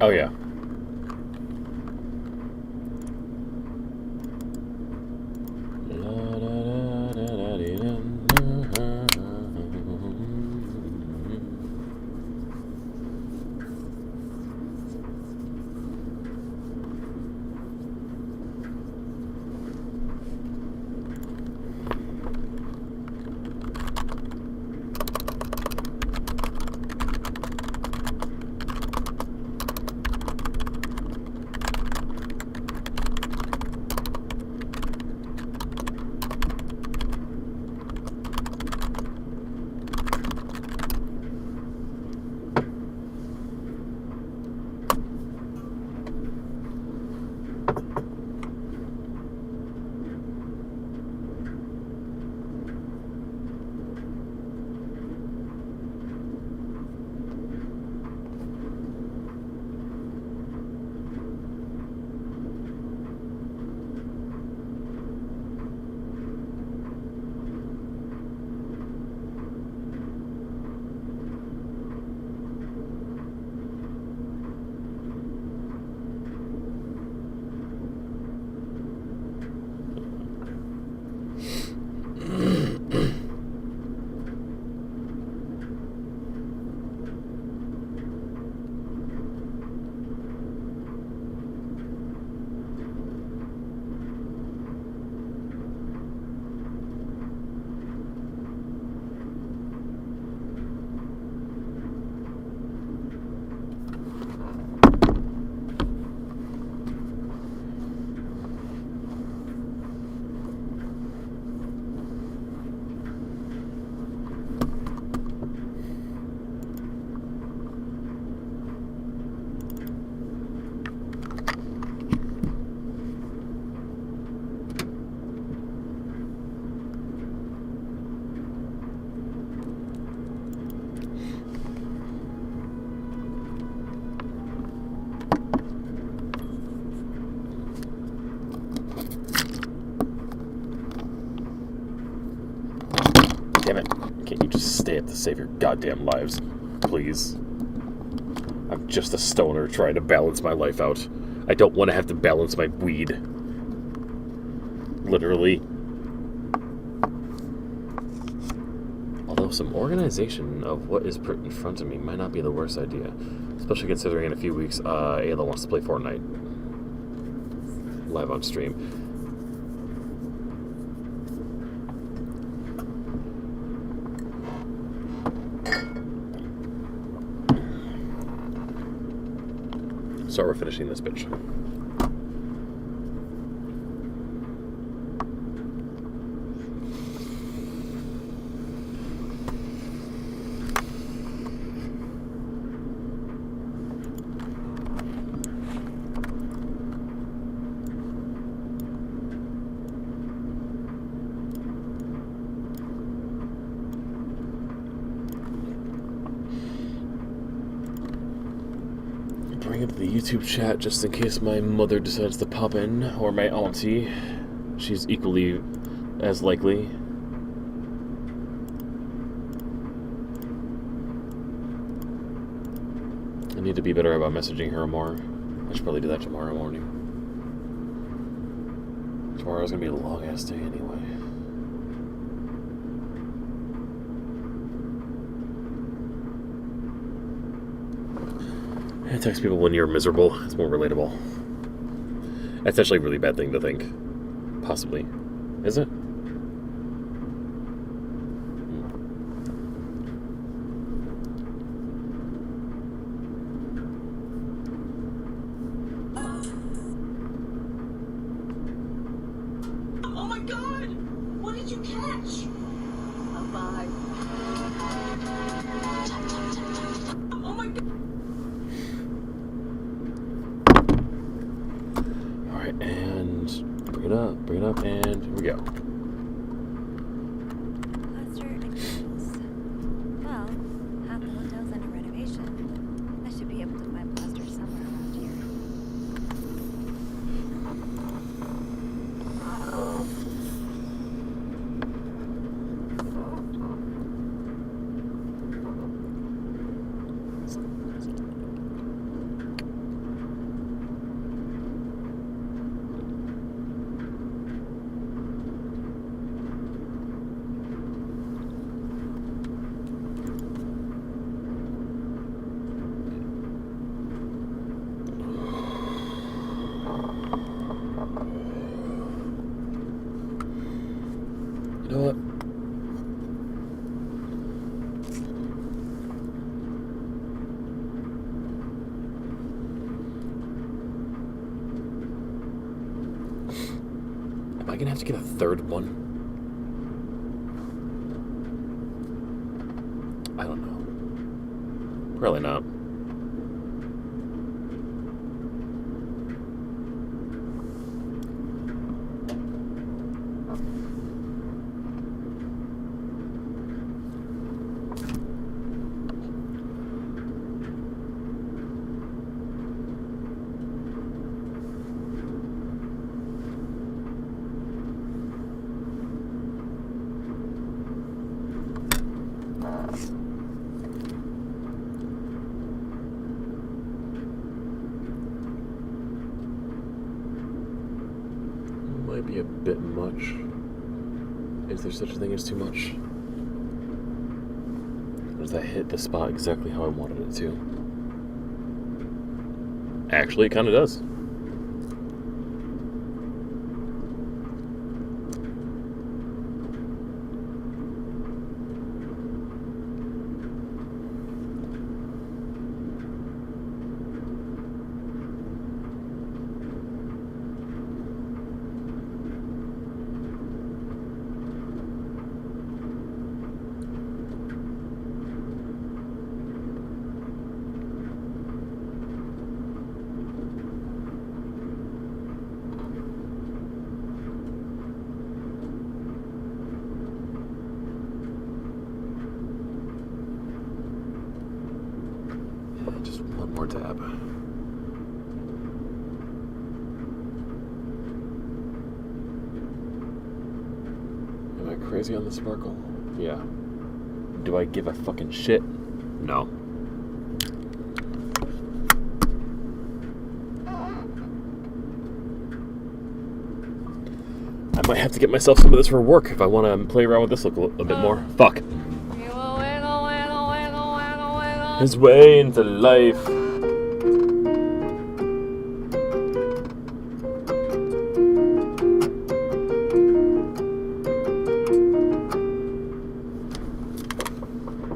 Oh, yeah. Damn it. Can't you just stay up to save your goddamn lives? Please. I'm just a stoner trying to balance my life out. I don't want to have to balance my weed. Literally. Although some organization of what is put in front of me might not be the worst idea. Especially considering in a few weeks, Ayla wants to play Fortnite. Live on stream. So we're finishing this bitch. Bring up the YouTube chat just in case my mother decides to pop in, or my auntie. She's equally as likely. I need to be better about messaging her more. I should probably do that tomorrow morning. Tomorrow's gonna be a long ass day anyway. I text people when you're miserable. It's more relatable. That's actually a really bad thing to think. Possibly. Is it? Oh my god! What did you catch? A bug. Oh my god! Alright, and bring it up, and here we go. Plaster examples. Well, half the hotel's under renovation. I should be able to find plaster somewhere around here. gonna have to get a third one? I don't know. Probably not. Might be a bit much. Is there such a thing as too much? Or does that hit the spot exactly how I wanted it to? Actually, it kind of does. Just one more tab. Am I crazy on the sparkle? Yeah. Do I give a fucking shit? No. I might have to get myself some of this for work if I want to play around with this a bit more. Fuck. His way into life.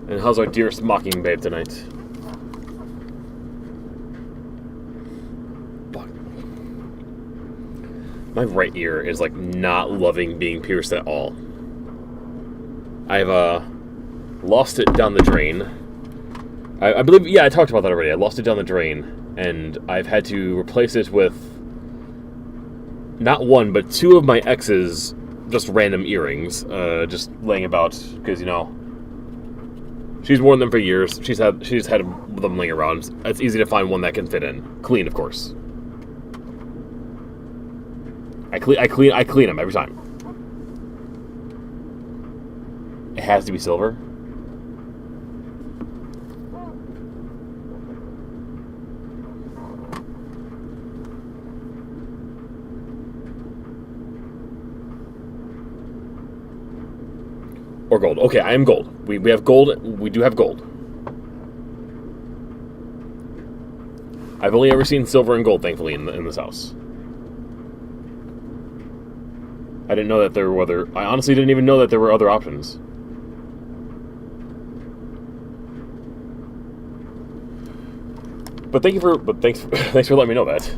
And how's our dearest mocking babe tonight? Fuck. My right ear is like not loving being pierced at all. I've lost it down the drain. I believe, yeah, I talked about that already. I lost it down the drain, and I've had to replace it with not one, but two of my ex's just random earrings, just laying about, because, you know, she's worn them for years. She's had them laying around. It's easy to find one that can fit in. Clean, of course. I clean them every time. It has to be silver. Or gold. Okay, I am gold. We have gold. We do have gold. I've only ever seen silver and gold, thankfully, in this house. I didn't know that there were other... I honestly didn't even know that there were other options. But thanks for letting me know that.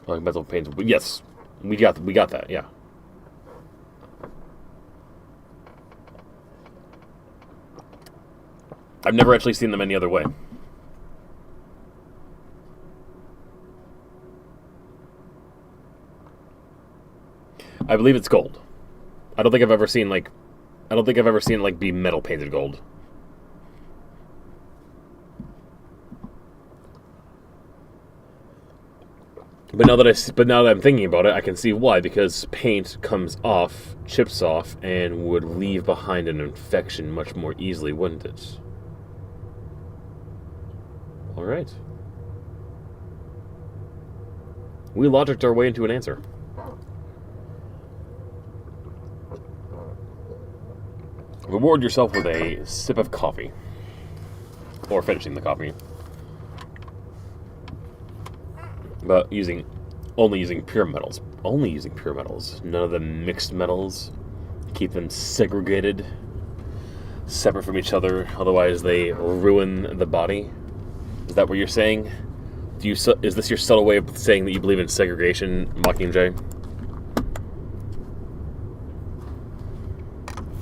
Like metal paints. Yes, we got that. Yeah. I've never actually seen them any other way. I believe it's gold. I don't think I've ever seen be metal painted gold. But now that I'm thinking about it, I can see why. Because paint comes off, chips off, and would leave behind an infection much more easily, wouldn't it? All right. We logicked our way into an answer. Reward yourself with a sip of coffee. Or finishing the coffee. But only using pure metals. Only using pure metals. None of the mixed metals. Keep them segregated. separate from each other, otherwise they ruin the body. Is that what you're saying? Is this your subtle way of saying that you believe in segregation, Mockingjay?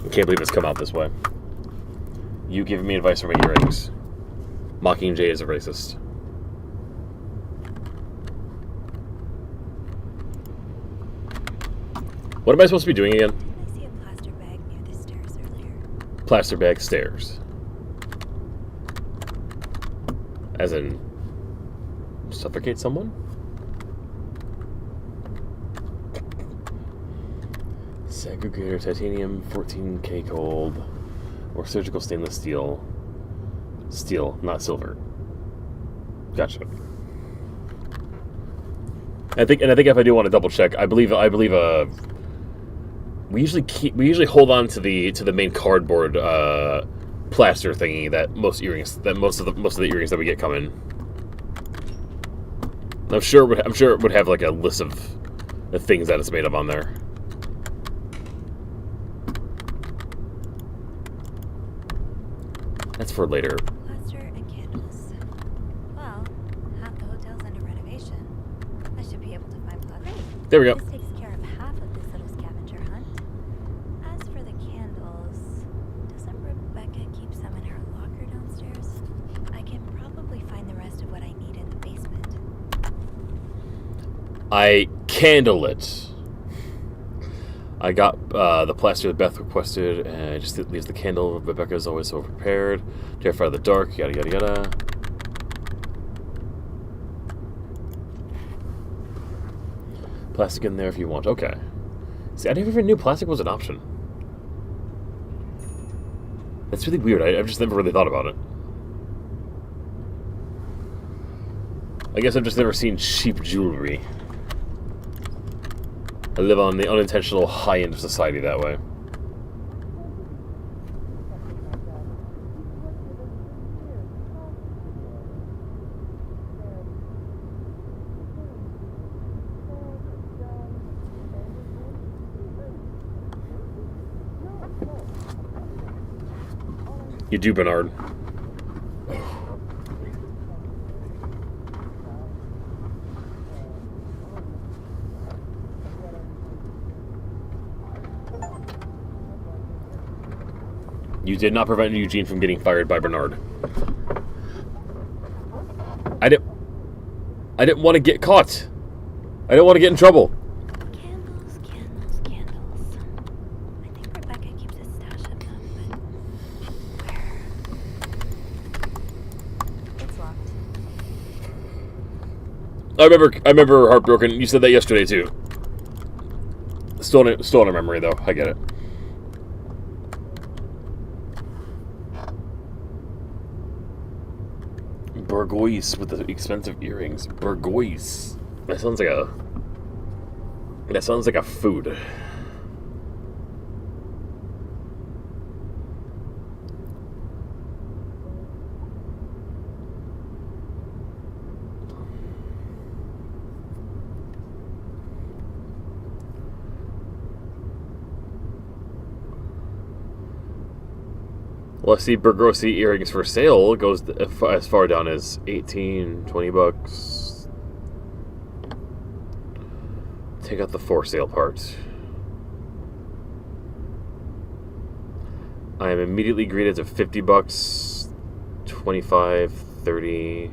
I can't believe it's come out this way. You giving me advice for my earrings. Mockingjay is a racist. What am I supposed to be doing again? I see a plaster bag near the stairs earlier. Plaster bag stairs. As in, suffocate someone? Segregator, titanium, 14K gold, or surgical stainless steel. Steel, not silver. Gotcha. I think if I do want to double check, I believe we usually hold on to the main cardboard plaster thingy that most of the earrings that we get come in. I'm sure it would have like a list of the things that it's made of on there. That's for later. Plaster and candles. Well, half the hotel's under renovation. I should be able to find plaster. There we go. This takes care of half of this little scavenger hunt. As for the candles, doesn't Rebecca keep some in her locker downstairs? I can probably find the rest of what I need in the basement. I candle it. I got the plaster that Beth requested, and it just leaves the candle. Rebecca is always so prepared. Terrified of the dark, yada yada yada. Plastic in there if you want. Okay. See, I never even knew plastic was an option. That's really weird. I've just never really thought about it. I guess I've just never seen cheap jewelry. I live on the unintentional high end of society that way. You do, Bernard. You did not prevent Eugene from getting fired by Bernard. I didn't want to get caught. I didn't want to get in trouble. Candles, candles, candles. I think Rebecca keeps a stash of them, but where? It's locked. I remember Heartbroken. You said that yesterday too. Still in a memory though. I get it. Burgoyse with the expensive earrings. Burgoyse. That sounds like a food. Well, I see Burgoyse earrings for sale. It goes as far down as 18, 20 bucks. Take out the for sale part. I am immediately greeted to 50 bucks, 25, 30.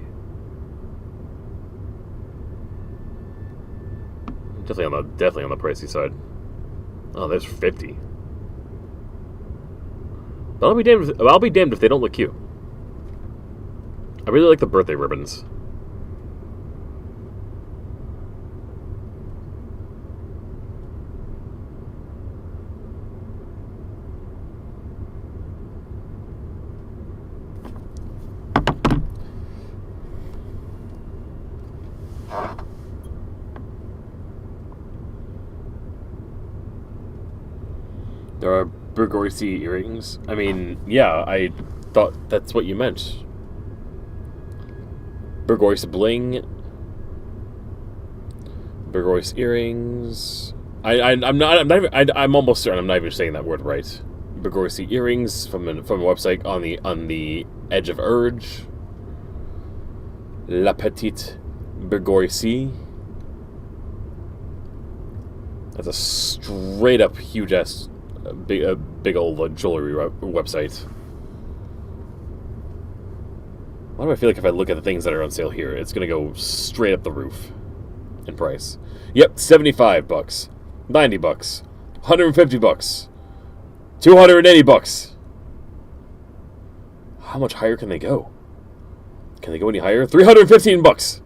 Definitely on the pricey side. Oh, there's 50. But I'll be damned if they don't look cute. I really like the birthday ribbons. There are Burgoyse earrings. I mean, yeah, I thought that's what you meant. Burgoyse bling. Burgoyse earrings. I'm almost certain I'm not even saying that word right. Bergorsey earrings from a website on the edge of Urge. La Petite Bergorsey. That's a straight up huge ass big old jewelry website. Why do I feel like if I look at the things that are on sale here, it's gonna go straight up the roof in price? Yep, $75, $90, $150, $280. How much higher can they go? Can they go any higher? $315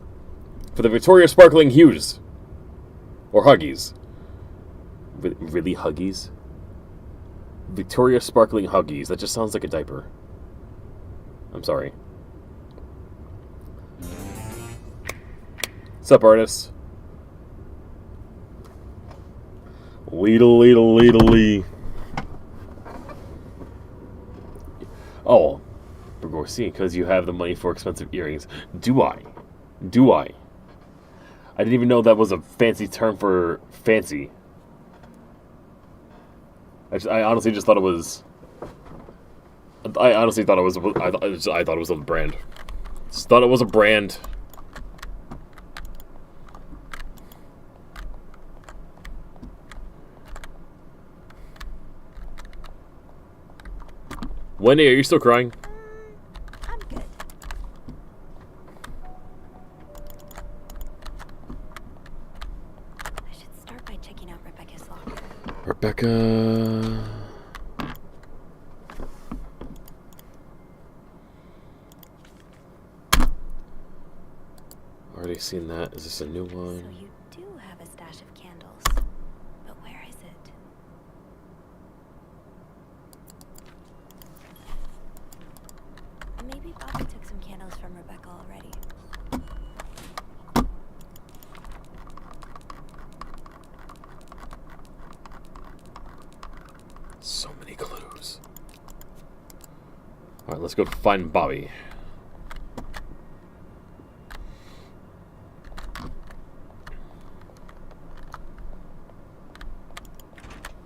for the Victoria Sparkling Hues or Huggies. Really Huggies? Victoria Sparkling Huggies. That just sounds like a diaper. I'm sorry. What's up, artists? Lee. Oh, Bergorsey, because you have the money for expensive earrings. Do I? I didn't even know that was a fancy term for fancy. I honestly just thought it was. I honestly thought it was. I thought it was a brand. Just thought it was a brand. Wendy, are you still crying? I'm good. I should start by checking out Rebecca's locker. Rebecca. Already seen that. Is this a new one? So you do have a stash of candles. But where is it? Maybe Bobby took some candles from Rebecca already. So many clues. Alright, let's go find Bobby.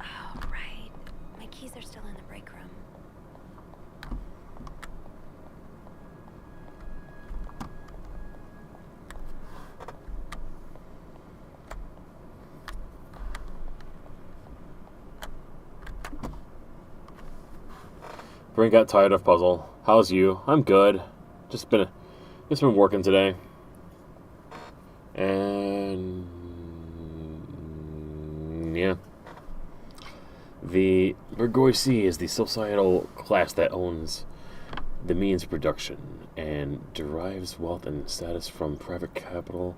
Oh, right. My keys are still in the break room. Brink got tired of puzzle. How's you? I'm good. Just been working today. And yeah. The Bergorsey is the societal class that owns the means of production and derives wealth and status from private capital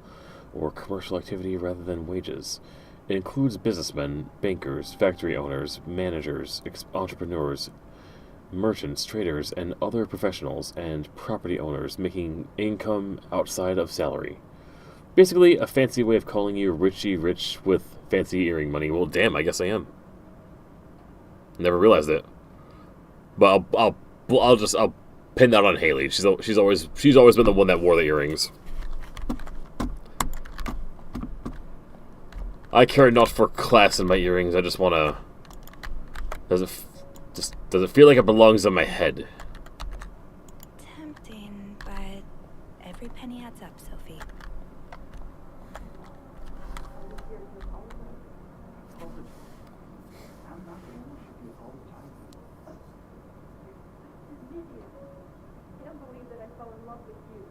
or commercial activity rather than wages. It includes businessmen, bankers, factory owners, managers, entrepreneurs, merchants, traders, and other professionals and property owners making income outside of salary. Basically, a fancy way of calling you Richie Rich with fancy earring money. Well, damn, I guess I am. Never realized it. But I'll pin that on Haley. She's always been the one that wore the earrings. I care not for class in my earrings. I just want to. Does it feel like it belongs on my head? Tempting, but every penny adds up, Sophie. I can't believe that I fell in love with you.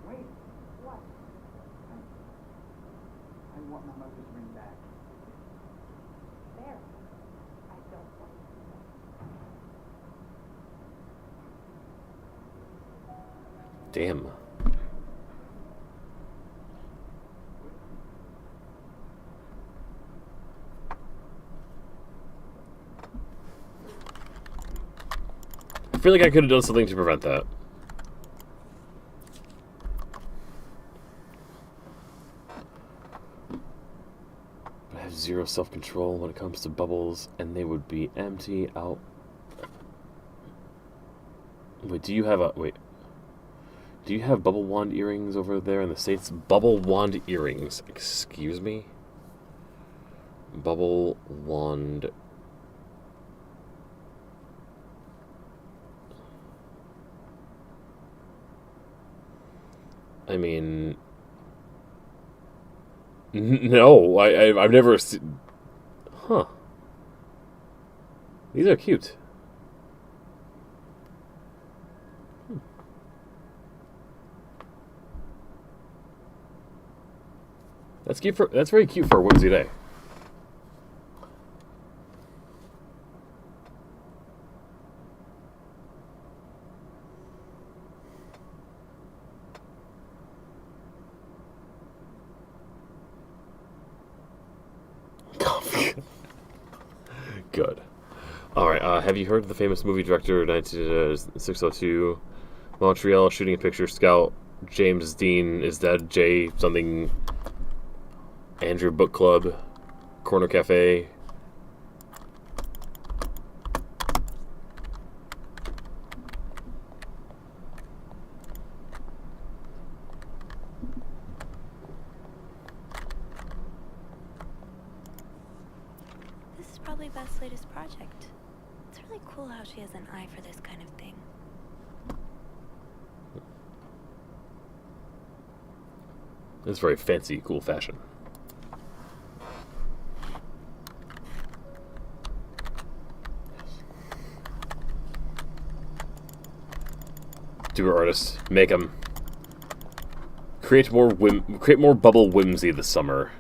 Wait, What? I want my mother's ring back. There. I don't want to do that. Damn. I feel like I could have done something to prevent that. But I have zero self-control when it comes to bubbles, and they would be empty out. Wait, do you have bubble wand earrings over there in the States? Bubble wand earrings. Excuse me? Bubble wand I mean, no, I've never seen. Huh. These are cute. That's cute for. That's very cute for a whimsy day. Good. All right. Have you heard of the famous movie director 602 Montreal shooting a picture? Scout James Dean is dead. J something. Andrew Book Club, Corner Cafe. This is probably Beth's latest project. It's really cool how she has an eye for this kind of thing. It's very fancy, cool fashion. Do artists make them create more bubble whimsy this summer.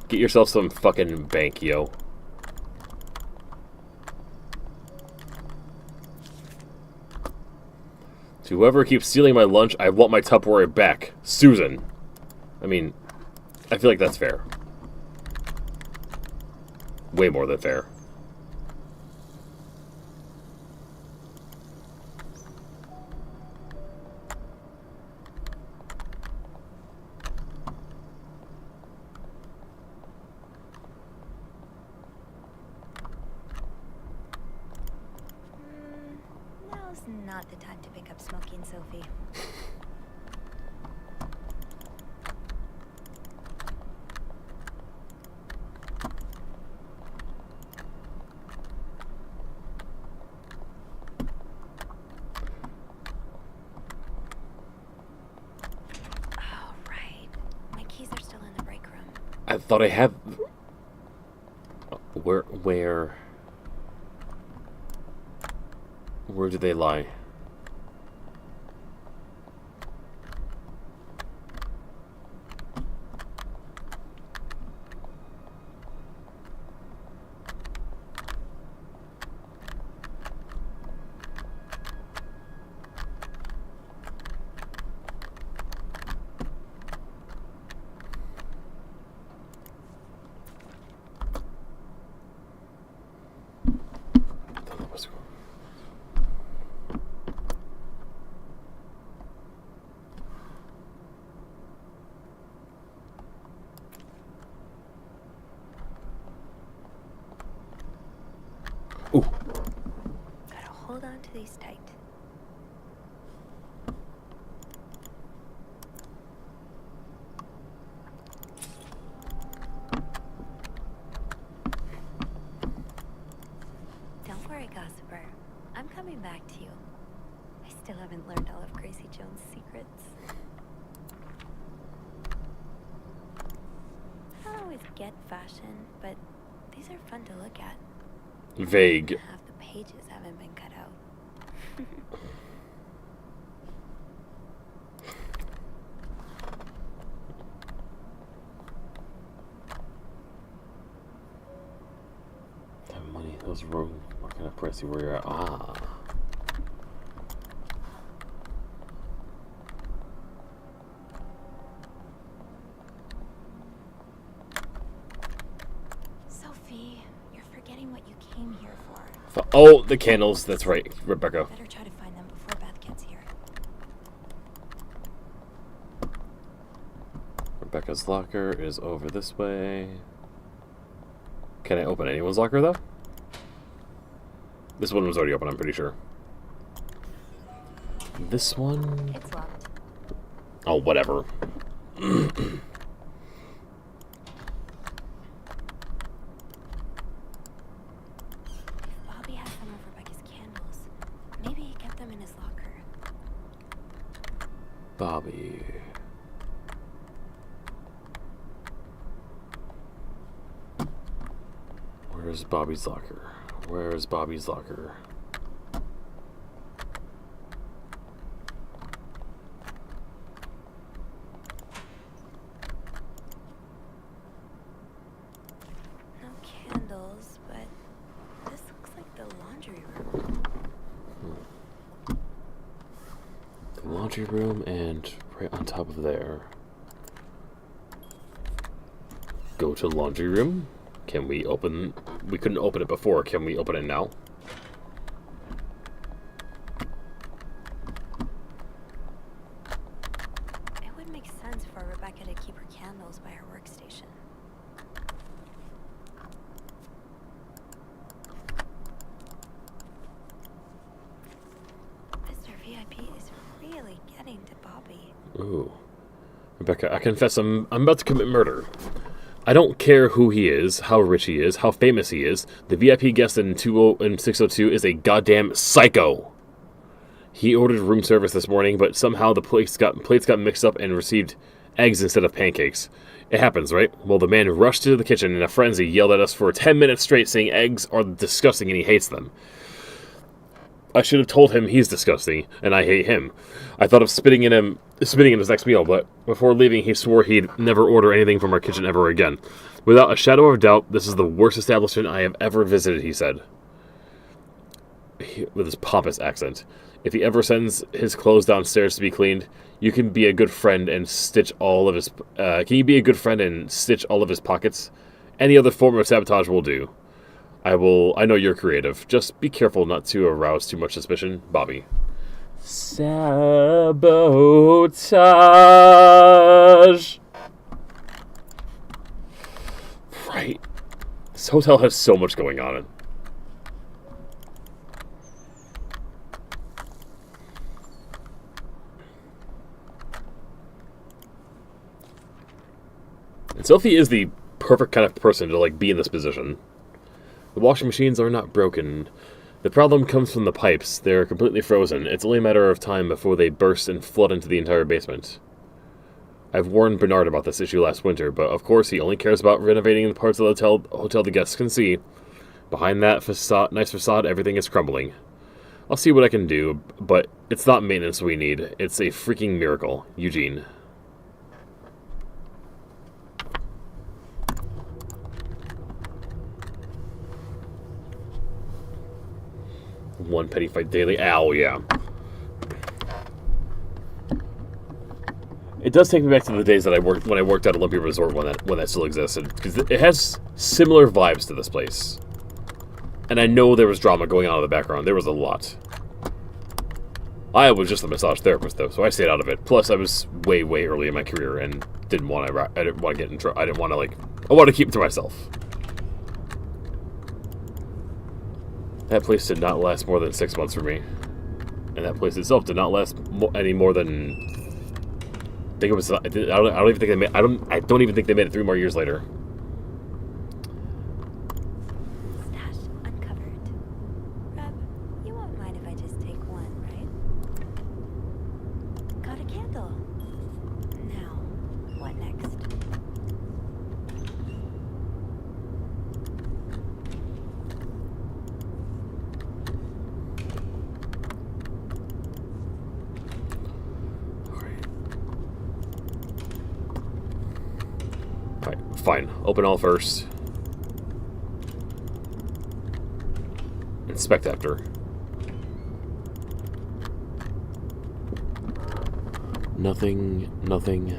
Get yourself some fucking bank, yo. To whoever keeps stealing my lunch, I want my Tupperware back. Susan. I mean, I feel like that's fair. Way more than fair. Now's not the time to pick up smoking, Sophie. Oh, right. My keys are still in the break room. I thought I had... Where do they lie? Ooh. Gotta hold on to these tight. Don't worry, gossiper. I'm coming back to you. I still haven't learned all of Gracie Jones' secrets. I don't always get fashion, but these are fun to look at. Vague. Half the pages haven't been cut out. That money, those road are gonna press you where you're at. Ah. Sophie, you're forgetting what you came here for. Oh, the candles. That's right, Rebecca. Better try to find them before Beth gets here. Rebecca's locker is over this way. Can I open anyone's locker, though? This one was already open, I'm pretty sure. This one... It's locked. Oh, whatever. If Bobby has some of Rebecca's candles, maybe he kept them in his locker. Bobby. Where's Bobby's locker? Where's Bobby's locker? No candles, but this looks like the laundry room. The laundry room, and right on top of there. Go to the laundry room. Can we open... We couldn't open it before. Can we open it now? It would make sense for Rebecca to keep her candles by her workstation. Mr. VIP is really getting to Bobby. Ooh. Rebecca, I confess I'm about to commit murder. I don't care who he is, how rich he is, how famous he is. The VIP guest in 602 is a goddamn psycho. He ordered room service this morning, but somehow the plates got mixed up and received eggs instead of pancakes. It happens, right? Well, the man rushed into the kitchen in a frenzy, yelled at us for 10 minutes straight, saying eggs are disgusting and he hates them. I should have told him he's disgusting and I hate him. I thought of spitting in his next meal, but before leaving, he swore he'd never order anything from our kitchen ever again. Without a shadow of doubt, this is the worst establishment I have ever visited, he said, with his pompous accent. If he ever sends his clothes downstairs to be cleaned, you can be a good friend and stitch all of his. Can you be a good friend and stitch all of his pockets? Any other form of sabotage will do. I know you're creative. Just be careful not to arouse too much suspicion, Bobby. Sabotage. Right. This hotel has so much going on. And Sophie is the perfect kind of person to be in this position. The washing machines are not broken. The problem comes from the pipes. They're completely frozen. It's only a matter of time before they burst and flood into the entire basement. I've warned Bernard about this issue last winter, but of course he only cares about renovating the parts of the hotel the guests can see. Behind that nice facade, everything is crumbling. I'll see what I can do, but it's not maintenance we need. It's a freaking miracle. Eugene. One petty fight daily. Ow, yeah. It does take me back to the days that when I worked at Olympia Resort when that still existed, because it has similar vibes to this place. And I know there was drama going on in the background. There was a lot. I was just a massage therapist though, so I stayed out of it. Plus, I was way early in my career and didn't want to get in trouble. I wanted to keep it to myself. That place did not last more than 6 months for me, and that place itself did not last any more than. I think it was. I don't even think they made. I don't even think they made it 3 more years later. Stash uncovered. Reb, you won't mind if I just take one, right? Got a candle. Now, what next? Alright, fine. Open all first. Inspect after. Nothing. Nothing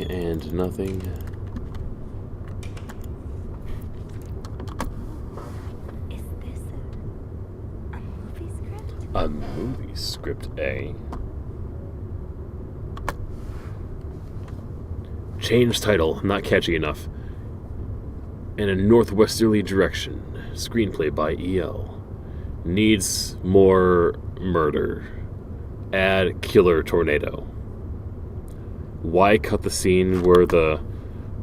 and nothing. Is this a movie script? A movie script, eh? Change title, not catchy enough. In a northwesterly direction. Screenplay by E.L. Needs more murder. Add killer tornado. Why cut the scene where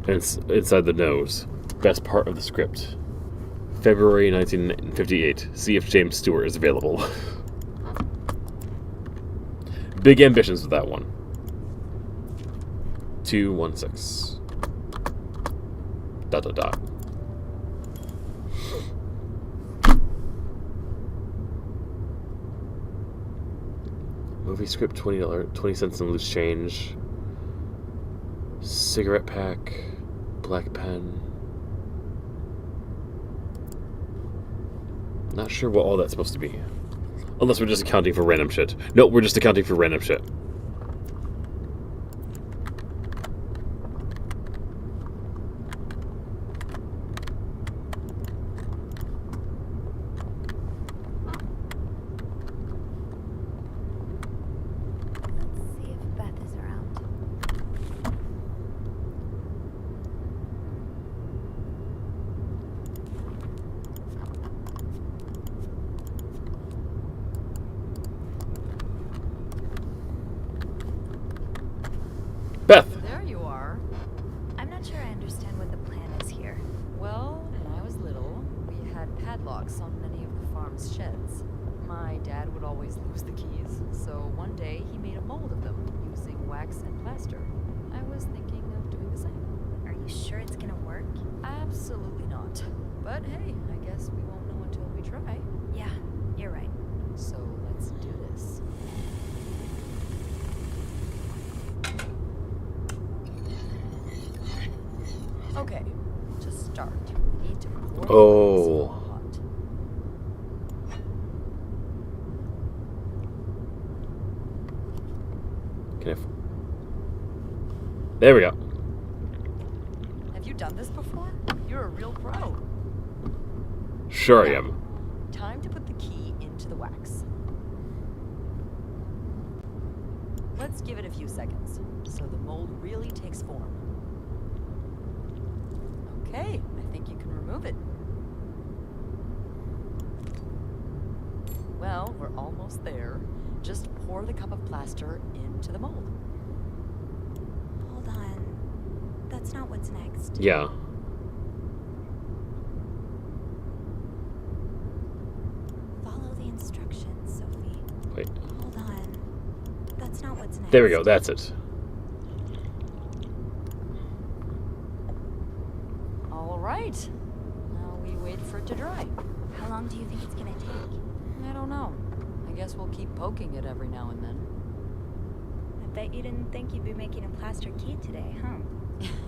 inside the nose? Best part of the script. February 1958. See if James Stewart is available. Big ambitions with that one. 216. ... Movie script, $20, 20 cents in loose change. Cigarette pack, black pen. Not sure what all that's supposed to be. Unless we're just accounting for random shit. No, we're just accounting for random shit. Let's see if Beth is around. Beth! There you are. I'm not sure I understand what the plan is here. Well, when I was little, we had padlocks on many of the farm's sheds. My dad would always lose the keys, so one day he made a mold of them using wax and plaster. I was thinking of doing the same. Are you sure it's gonna work? Absolutely not. But hey, I guess we won't know until we try. Yeah, you're right. So let's do this. Okay, to start, we need to pour the Oh. wax hot. Can I There we go. Have you done this before? You're a real pro. Sure I am. Time to put the key into the wax. Let's give it a few seconds so the mold really takes form. Okay, I think you can remove it. Well, we're almost there. Just pour the cup of plaster into the mold. Hold on. That's not what's next. Yeah. Follow the instructions, Sophie. Wait. Hold on. That's not what's next. There we go. That's it. All right. Now we wait for it to dry. How long do you think it's gonna take? I don't know. I guess we'll keep poking it every now and then. I bet you didn't think you'd be making a plaster key today, huh?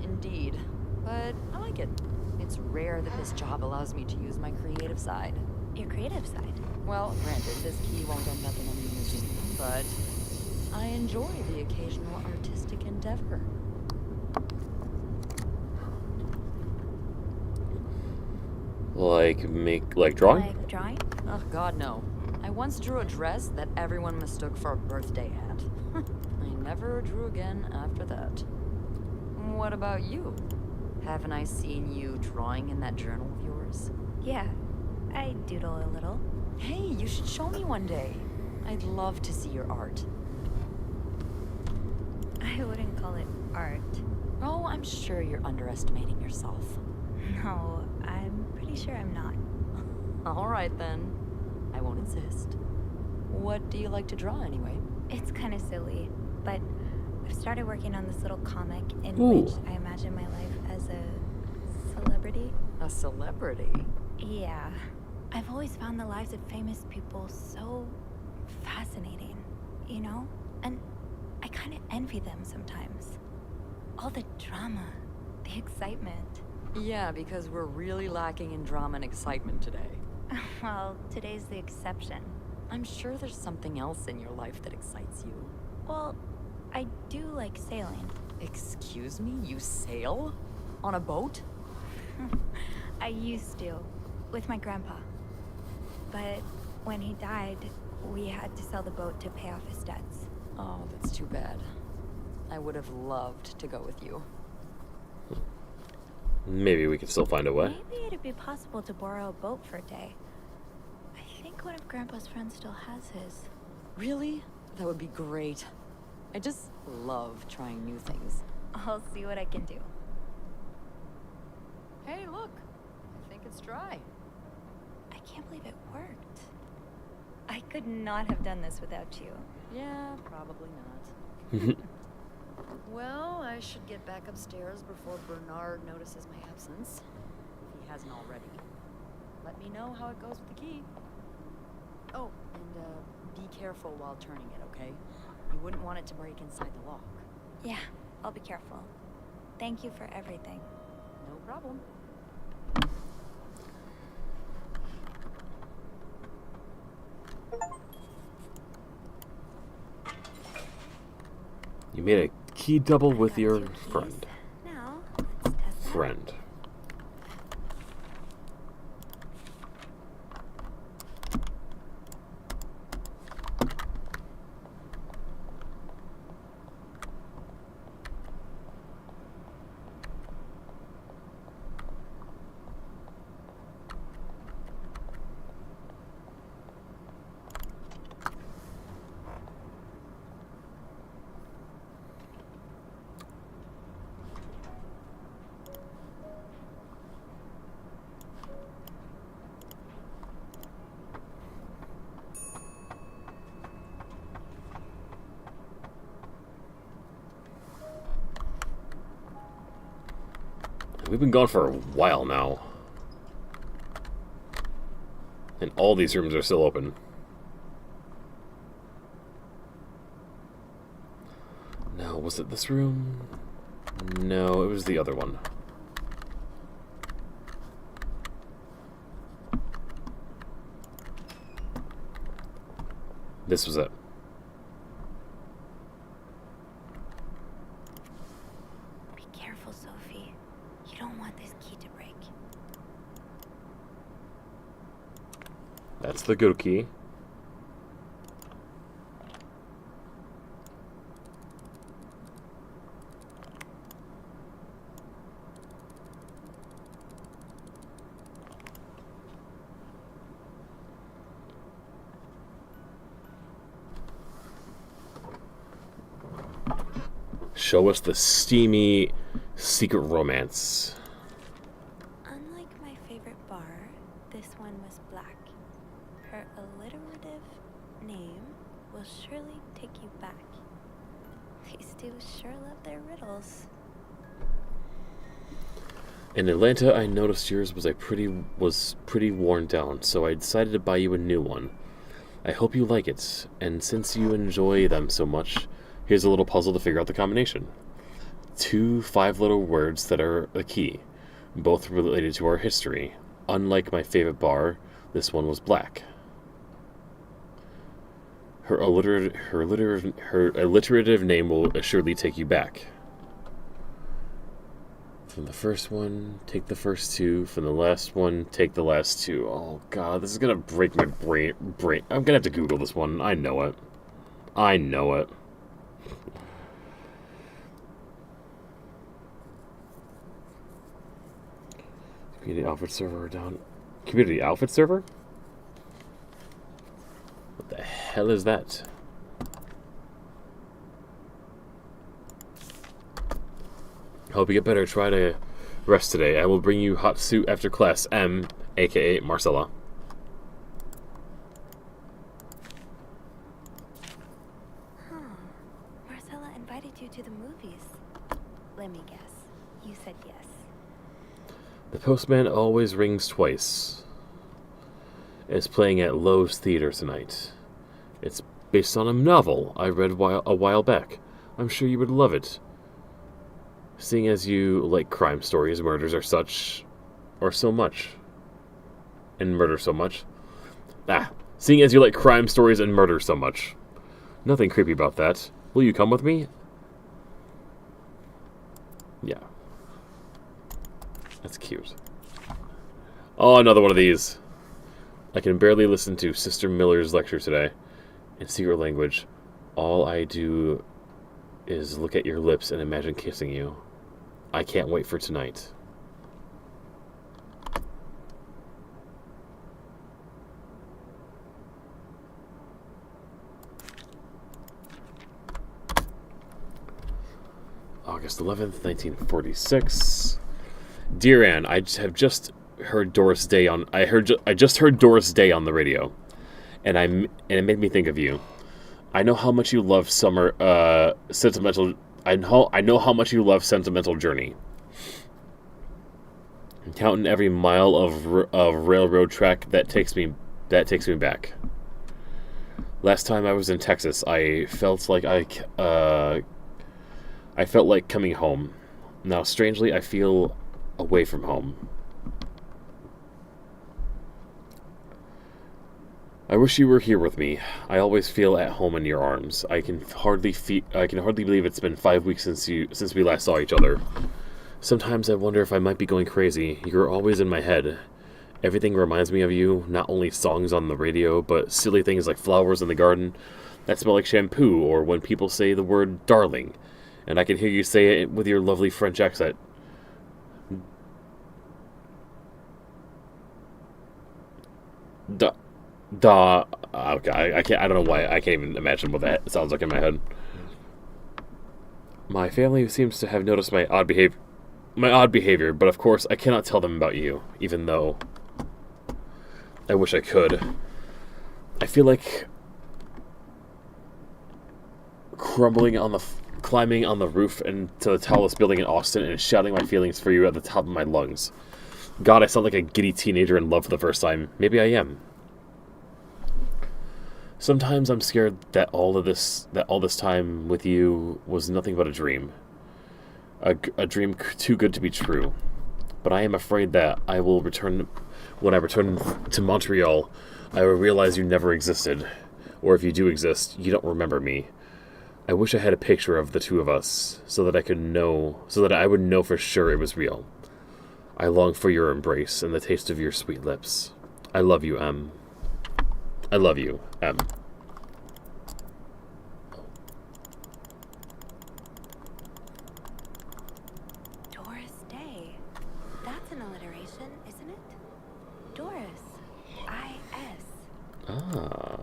Indeed. But I like it. It's rare that this job allows me to use my creative side. Your creative side. Well, granted, this key won't end up in any museum, but I enjoy the occasional artistic endeavor. Like drawing? Like drawing? Oh, God, no. I once drew a dress that everyone mistook for a birthday hat. I never drew again after that. What about you? Haven't I seen you drawing in that journal of yours? Yeah. I doodle a little. Hey, you should show me one day. I'd love to see your art. I wouldn't call it art. Oh, I'm sure you're underestimating yourself. No, I'm pretty sure I'm not. All right, then. I won't insist. What do you like to draw, anyway? It's kind of silly, but I've started working on this little comic in Ooh. which I imagine my life as a celebrity. A celebrity? Yeah. I've always found the lives of famous people so fascinating, you know? And I kind of envy them sometimes. All the drama, the excitement. Yeah, because we're really lacking in drama and excitement today. Well, today's the exception. I'm sure there's something else in your life that excites you. Well, I do like sailing. Excuse me? You sail? On a boat? I used to, with my grandpa. But when he died, we had to sell the boat to pay off his debts. Oh, that's too bad. I would have loved to go with you. Maybe we can still find a way. Maybe it'd be possible to borrow a boat for a day. I think one of Grandpa's friends still has his. Really? That would be great. I just love trying new things. I'll see what I can do. Hey, look. I think it's dry. can't believe it worked. I could not have done this without you. Yeah, probably not. Well, I should get back upstairs before Bernard notices my absence, if he hasn't already. Let me know how it goes with the key. Oh, and be careful while turning it, okay? You wouldn't want it to break inside the lock. Yeah, I'll be careful. Thank you for everything. No problem. You made a key double with Got your 2 keys. friend. Now, let's test that. Friend. We've been gone for a while now. And all these rooms are still open. No, was it this room? No, it was the other one. This was it. Be careful, Sophie. You don't want this key to break. That's the good key. Show us the steamy secret romance. Unlike my favorite bar, this one was black. Her alliterative name will surely take you back. These two sure love their riddles. In Atlanta, I noticed yours was pretty worn down, so I decided to buy you a new one. I hope you like it, and since you enjoy them so much, here's a little puzzle to figure out the combination. 2 5-letter words that are the key, both related to our history. Unlike my favorite bar, this one was black. Her alliterative name will assuredly take you back. From the first one, take the first 2. From the last one, take the last 2. Oh god, this is gonna break my brain. I'm gonna have to Google this one. I know it. I know it. Community outfit server down. Community outfit server? What the hell is that? Hope you get better. Try to rest today. I will bring you hot soup after class. M, aka Marcella. Huh. Marcella invited you to the movies. Let me guess. You said yes. The postman always rings twice. It's playing at Lowe's Theater tonight. It's based on a novel I read a while back. I'm sure you would love it. Seeing as you like crime stories, murders are such... or so much. And murder so much. Seeing as you like crime stories and murder so much. Nothing creepy about that. Will you come with me? Yeah. That's cute. Oh, another one of these. I can barely listen to Sister Miller's lecture today. In secret language, all I do is look at your lips and imagine kissing you. I can't wait for tonight. August 11th, 1946. Dear Anne, I have just heard Doris Day on. I just heard Doris Day on the radio, and it made me think of you. I know how much you love sentimental. I know how much you love Sentimental Journey. I'm counting every mile of railroad track that takes me back. Last time I was in Texas, I felt like coming home. Now, strangely, I feel away from home. I wish you were here with me. I always feel at home in your arms. I can hardly believe it's been 5 weeks since we last saw each other. Sometimes I wonder if I might be going crazy. You're always in my head. Everything reminds me of you, not only songs on the radio, but silly things like flowers in the garden that smell like shampoo, or when people say the word darling, and I can hear you say it with your lovely French accent. Okay, I don't know why, I can't even imagine what that sounds like in my head. My family seems to have noticed my odd behavior, but of course I cannot tell them about you, even though I wish I could. I feel like climbing on the roof into the tallest building in Austin and shouting my feelings for you at the top of my lungs. God, I sound like a giddy teenager in love for the first time. Maybe I am. Sometimes I'm scared that all this time with you was nothing but a dream. A dream too good to be true. But I am afraid that when I return to Montreal, I will realize you never existed. Or if you do exist, you don't remember me. I wish I had a picture of the two of us, so that I would know for sure it was real. I long for your embrace and the taste of your sweet lips. I love you, M. I love you, M. Doris Day. That's an alliteration, isn't it? Doris. I-S. Ah.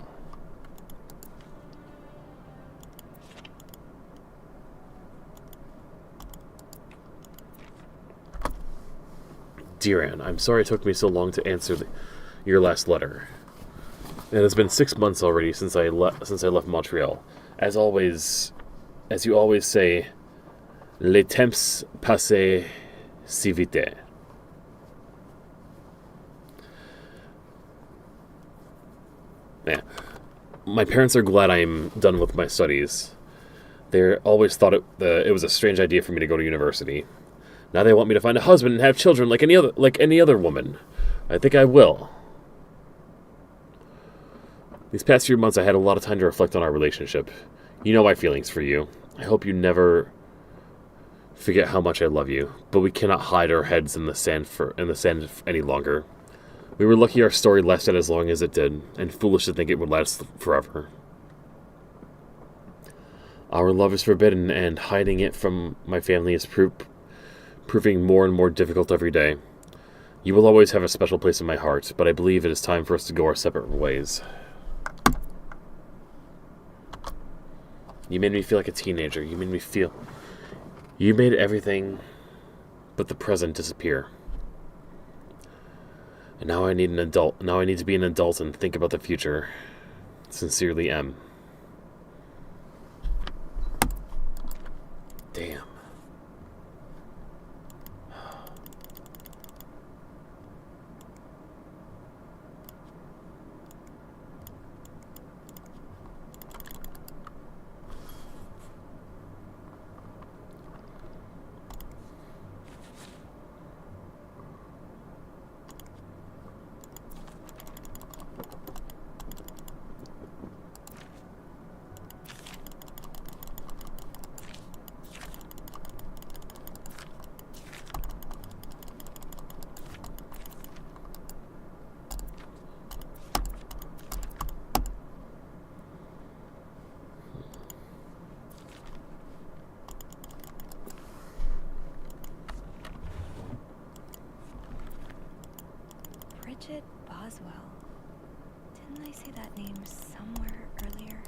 Dear Anne, I'm sorry it took me so long to answer your last letter. It has been 6 months already since I left Montreal. As you always say, le temps passe si vite. Yeah. My parents are glad I'm done with my studies. They always thought it was a strange idea for me to go to university. Now they want me to find a husband and have children like any other woman. I think I will. These past few months I had a lot of time to reflect on our relationship. You know my feelings for you. I hope you never forget how much I love you, but we cannot hide our heads in the sand any longer. We were lucky our story lasted as long as it did, and foolish to think it would last forever. Our love is forbidden, and hiding it from my family is proving more and more difficult every day. You will always have a special place in my heart, but I believe it is time for us to go our separate ways. You made me feel like a teenager. You made everything but the present disappear. And now I need to be an adult and think about the future. Sincerely, M. Damn. Bridget Boswell. Didn't I see that name somewhere earlier?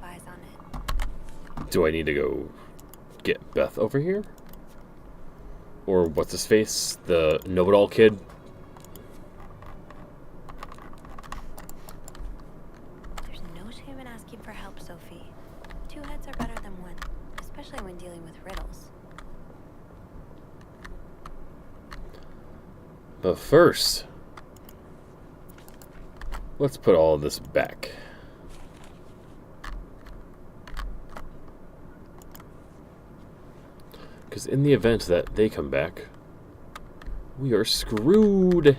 of eyes on it. Do I need to go get Beth over here? Or what's his face? The know-it-all kid? There's no shame in asking for help, Sophie. Two heads are better than one, especially when dealing with riddles. But first, let's put all of this back. Because in the event that they come back, we are screwed.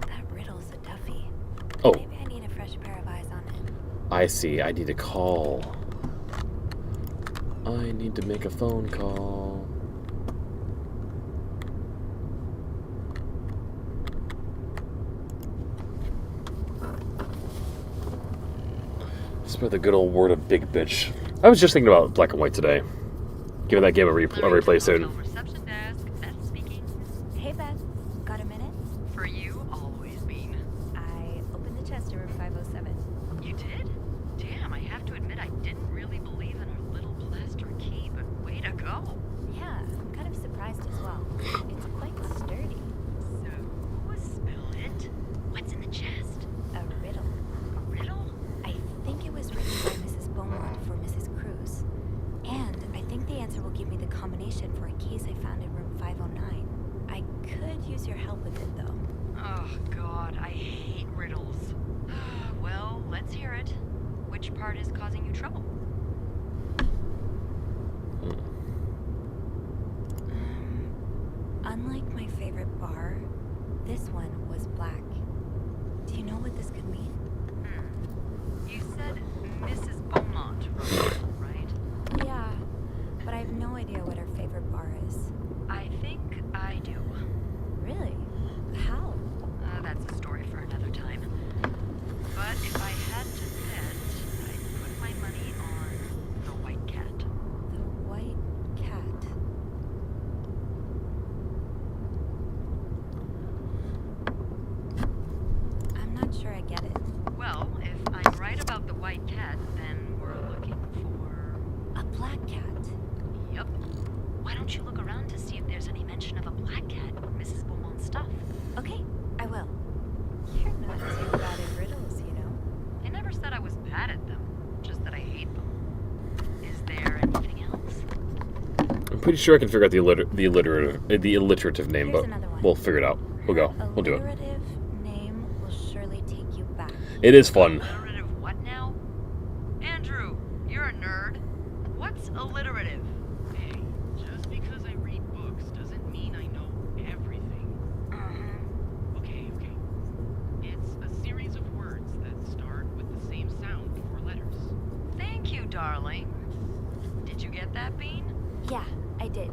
That riddle's a toughie. Oh, Maybe I need a fresh pair of eyes on it. I see. I need to call. I need to make a phone call. Spread the good old word of big bitch. I was just thinking about Black and White today. Giving that game a replay soon. Reception desk. Beth speaking. Hey, Beth. Got a minute? For you, always, Bean. I opened the chest to room 507. You did? Damn, I have to admit I didn't really believe in our little plaster key, but way to go. Yeah, I'm kind of surprised as well. It's quite sturdy. So, spill it. What's in the chest? A riddle. A riddle? I think it was written by Mrs. Beaumont for Mrs. Cruz. And I think the answer will give me the combination for a case I found in room 509. I could use your help with it, though. Oh, God, I hate riddles. Well, let's hear it. Which part is causing you trouble? Unlike my favorite bar, this one was black. Do you know what this could mean? You said Mrs. Beaumont wrote it, right? Yeah, but I have no idea what her favorite bar is. I think I do. Really? How? That's a story for another time. But if I had to bet, I'd put my money on the White Cat. The white cat. I'm not sure I get it. Well, if I'm right about the White Cat, then we're looking for... A black cat. Yep. Why don't you look around to see if there's any mention of a black cat in Mrs. Beaumont's stuff? Okay, I will. You're not too bad at riddles, you know. I never said I was bad at them, just that I hate them. Is there anything else? I'm pretty sure I can figure out the alliterative name, Here's but another one. we'll figure it out. We'll go. We'll do it. Alliterative name will surely take you back. It is fun. Alliterative what now? Andrew, you're a nerd. What's alliterative? Hey, just because I read books doesn't mean I know everything. Okay. It's a series of words that start with the same sound before letters. Thank you, darling. Did you get that, Bean? Yeah, I did.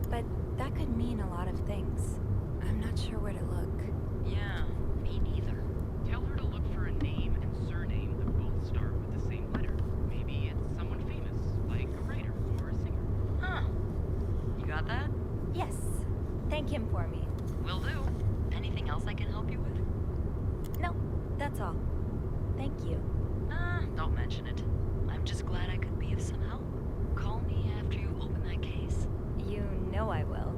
But that could mean a lot of things. I'm not sure where to look. Yeah, me neither. Tell her to look for a name and surname that both start with the same letter. Maybe it's someone famous, like a writer or a singer. Huh. You got that? Yes. Thank him for me. Will do. Anything else I can help you with? No, that's all. Thank you. Don't mention it. I'm just glad I could be of some help. Call me after you open that case. You know I will.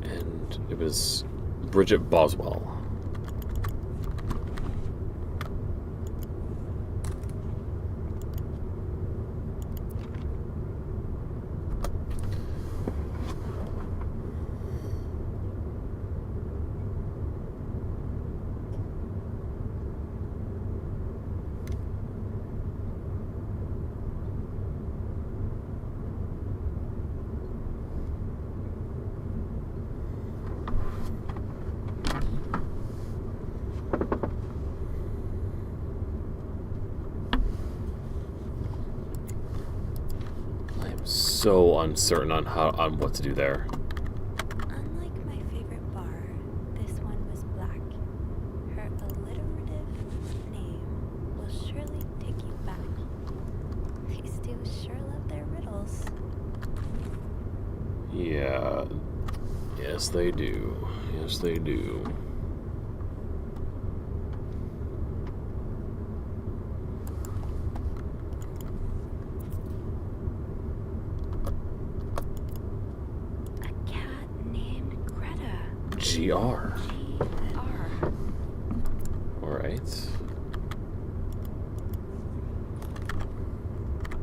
And it was Bridget Boswell. so uncertain on what to do there. Unlike my favorite bar, this one was black. Her alliterative name will surely take you back. These two sure love their riddles. Yeah. Yes, they do. Yes, they do. A cat named Greta. GR. G.R. Alright.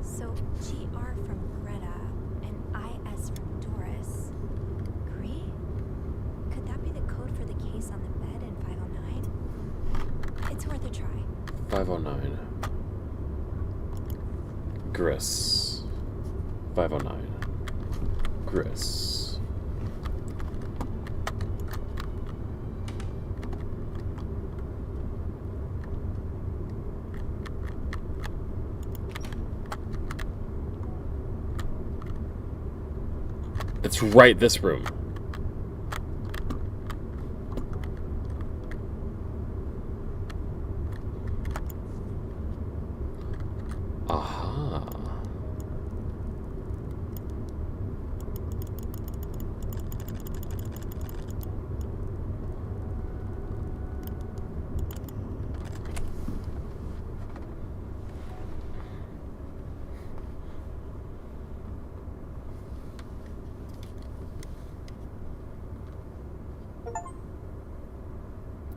So G.R. from Greta and I.S. from Doris. Agree? Could that be the code for the case on the bed in 509? It's worth a try. 509. Gris. 509. Gris. It's right this room. Aha.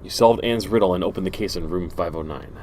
You solved Anne's riddle and opened the case in room 509.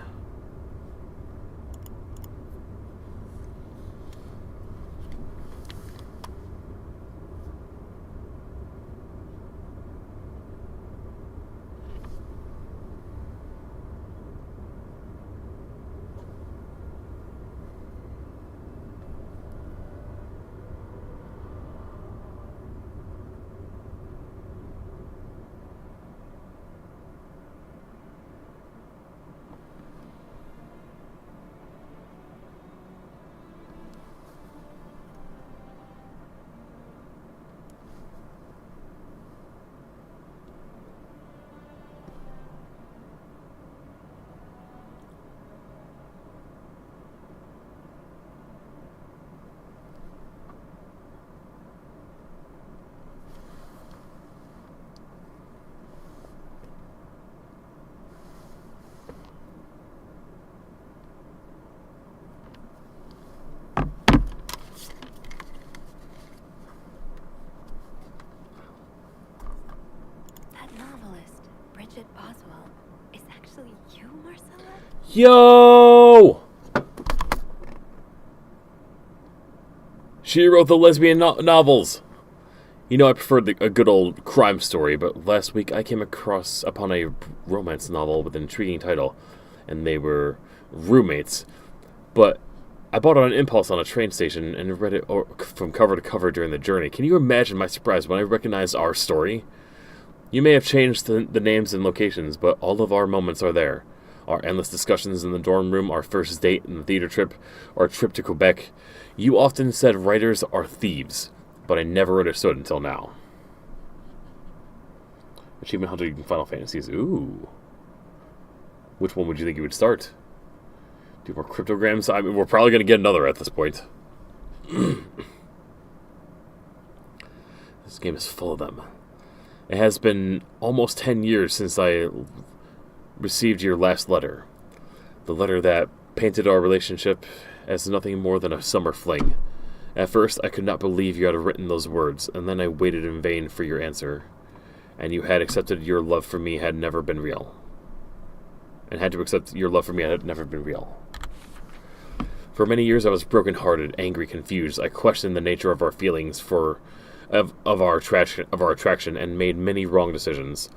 That novelist, Bridget Boswell, is actually you, Marcella? Yo! She wrote the lesbian novels. You know, I preferred a good old crime story, but last week I came upon a romance novel with an intriguing title, and they were roommates. But I bought it on impulse on a train station and read it from cover to cover during the journey. Can you imagine my surprise when I recognized our story? You may have changed the names and locations, but all of our moments are there. Our endless discussions in the dorm room, our first date and the theater trip, our trip to Quebec. You often said writers are thieves, but I never understood until now. Achievement Hunter in Final Fantasies. Ooh. Which one would you think you would start? Do more cryptograms? I mean, we're probably going to get another at this point. This game is full of them. It has been almost 10 years since I received your last letter. The letter that painted our relationship as nothing more than a summer fling. At first, I could not believe you had written those words, and then I waited in vain for your answer. And you had accepted your love for me had never been real. And had to accept your love for me had never been real. For many years I was broken-hearted, angry, confused. I questioned the nature of our feelings of our attraction, and made many wrong decisions.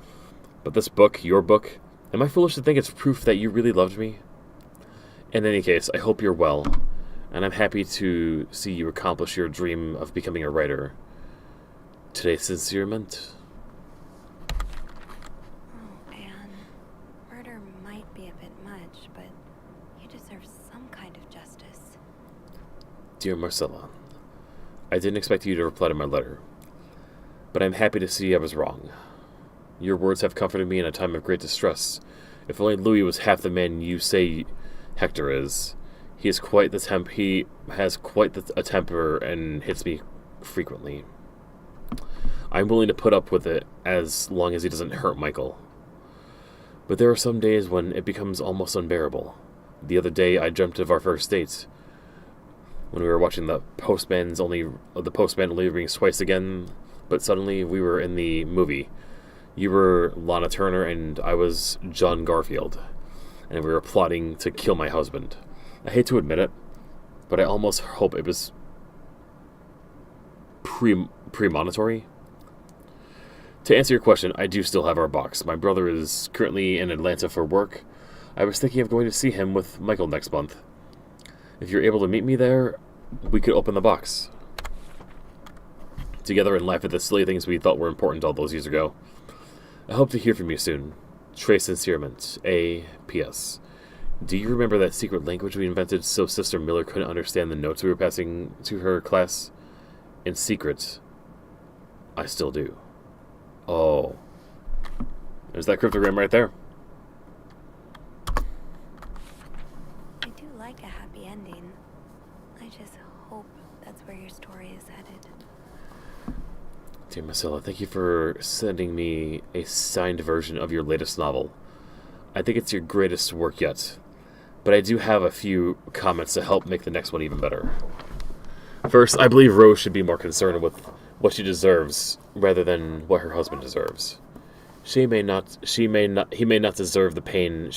But this book, your book, am I foolish to think it's proof that you really loved me? In any case, I hope you're well, and I'm happy to see you accomplish your dream of becoming a writer. Today's sincerement. Oh, Anne. Murder might be a bit much, but you deserve some kind of justice. Dear Marcella, I didn't expect you to reply to my letter, but I'm happy to see I was wrong. Your words have comforted me in a time of great distress. If only Louis was half the man you say Hector is. He has quite a temper and hits me frequently. I'm willing to put up with it as long as he doesn't hurt Michael. But there are some days when it becomes almost unbearable. The other day I dreamt of our first date, when we were watching the postman only rings twice again, but suddenly we were in the movie. You were Lana Turner and I was John Garfield, and we were plotting to kill my husband. I hate to admit it, but I almost hope it was premonitory. To answer your question, I do still have our box. My brother is currently in Atlanta for work. I was thinking of going to see him with Michael next month. If you're able to meet me there, we could open the box together and laugh at the silly things we thought were important all those years ago. I hope to hear from you soon. Trey Sincerement. A.P.S. Do you remember that secret language we invented so Sister Miller couldn't understand the notes we were passing to her class? In secret, I still do. Oh. There's that cryptogram right there. I do like a happy ending. I just hope that's where your story is headed. Dear Marcella, thank you for sending me a signed version of your latest novel. I think it's your greatest work yet, but I do have a few comments to help make the next one even better. First, I believe Rose should be more concerned with what she deserves rather than what her husband deserves. He may not deserve the pain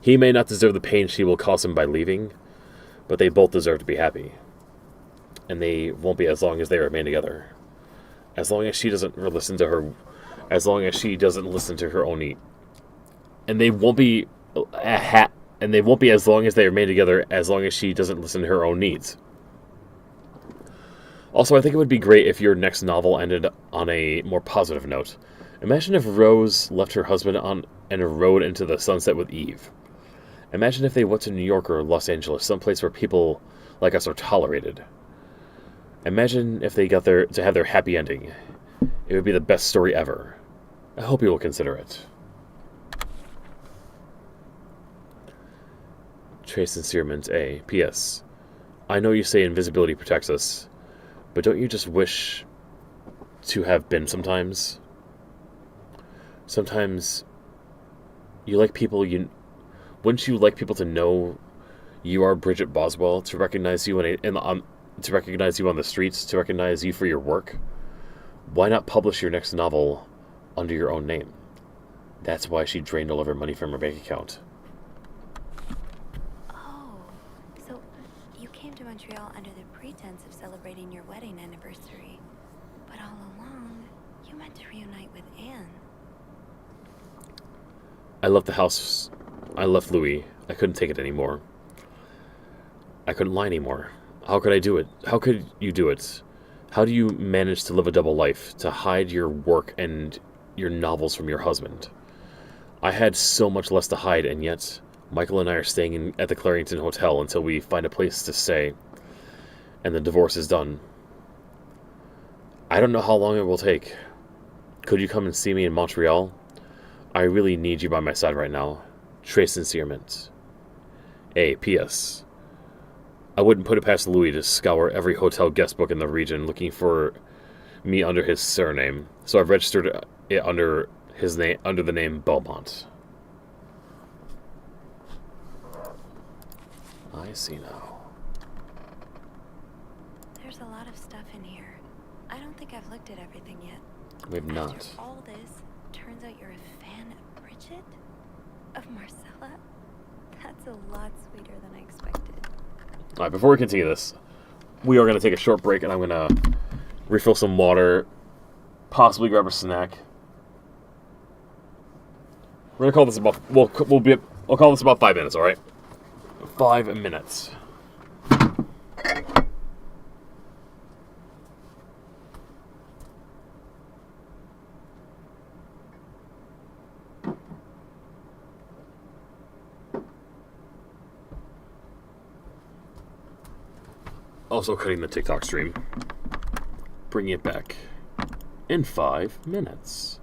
he may not deserve the pain she will cause him by leaving, but they both deserve to be happy. And they won't be as long as they remain together. As long as she doesn't listen to her own need. And they won't be as long as they remain together, as long as she doesn't listen to her own needs. Also, I think it would be great if your next novel ended on a more positive note. Imagine if Rose left her husband and rode into the sunset with Eve. Imagine if they went to New York or Los Angeles, someplace where people like us are tolerated. Imagine if they got to have their happy ending. It would be the best story ever. I hope you will consider it. Trey Sincerement. A. P.S. I know you say invisibility protects us, but don't you just wish to have been sometimes? Sometimes you like people wouldn't you like people to know you are Bridget Boswell, to recognize you to recognize you on the streets, to recognize you for your work? Why not publish your next novel under your own name? That's why she drained all of her money from her bank account. Oh, so you came to Montreal under the pretense of celebrating your wedding anniversary. But all along, you meant to reunite with Anne. I left the house. I left Louis. I couldn't take it anymore. I couldn't lie anymore. How could I do it? How could you do it? How do you manage to live a double life, to hide your work and your novels from your husband? I had so much less to hide, and yet Michael and I are staying at the Clarington Hotel until we find a place to stay, and the divorce is done. I don't know how long it will take. Could you come and see me in Montreal? I really need you by my side right now. Trey Sincerement. A. P.S. I wouldn't put it past Louis to scour every hotel guest book in the region looking for me under his surname, so I've registered it under the name Beaumont. I see now. There's a lot of stuff in here. I don't think I've looked at everything yet. We've not. After all this, turns out you're a fan of Bridget? Of Marcella? That's a lot sweeter than I expected. Alright, before we continue this, we are going to take a short break, and I'm going to refill some water, possibly grab a snack. We're going to call this about, we'll call this about 5 minutes, alright? 5 minutes. Also cutting the TikTok stream. Bringing it back in 5 minutes.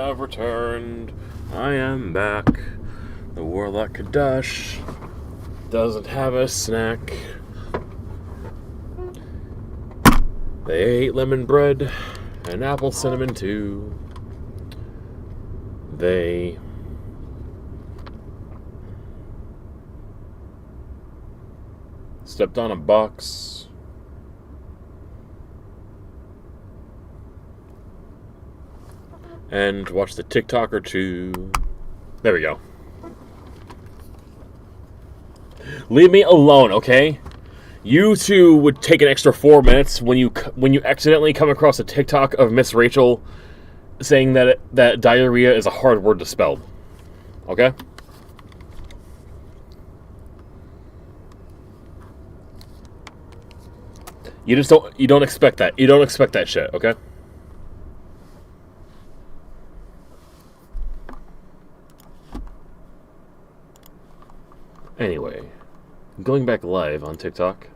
have returned. I am back. The Warlock Kadash doesn't have a snack. They ate lemon bread and apple cinnamon too. They stepped on a box. And watched a TikTok or two. There we go. Leave me alone, okay? You two would take an extra 4 minutes when you accidentally come across a TikTok of Miss Rachel saying that diarrhea is a hard word to spell. Okay? You don't expect that. You don't expect that shit, okay? Anyway, going back live on TikTok.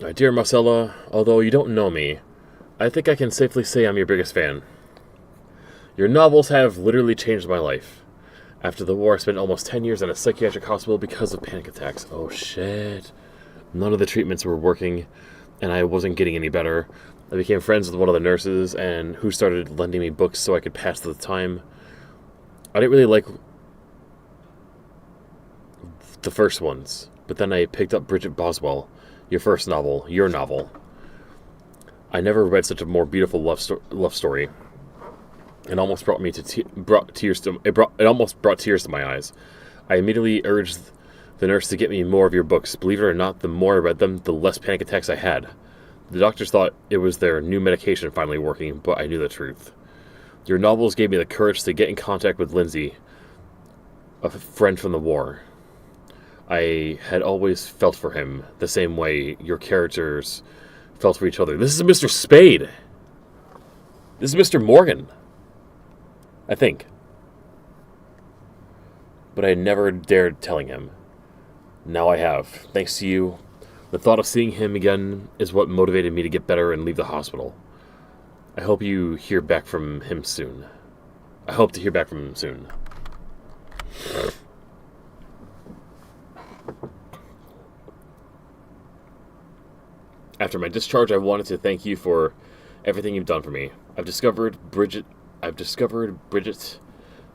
My dear Marcella, although you don't know me, I think I can safely say I'm your biggest fan. Your novels have literally changed my life. After the war, I spent almost 10 years in a psychiatric hospital because of panic attacks. Oh shit. None of the treatments were working, and I wasn't getting any better. I became friends with one of the nurses, and who started lending me books so I could pass the time. I didn't really like the first ones, but then I picked up Bridget Boswell, your first novel, your novel. I never read such a more beautiful love story. It almost brought me to it almost brought tears to my eyes. I immediately urged the nurse to get me more of your books. Believe it or not, the more I read them, the less panic attacks I had. The doctors thought it was their new medication finally working, but I knew the truth. Your novels gave me the courage to get in contact with Lindsay, a friend from the war. I had always felt for him the same way your characters felt for each other. This is Mr. Spade. This is Mr. Morgan. I think. But I never dared telling him. Now I have. Thanks to you. The thought of seeing him again is what motivated me to get better and leave the hospital. I hope you hear back from him soon. I hope to hear back from him soon. After my discharge, I wanted to thank you for everything you've done for me. I've discovered Bridget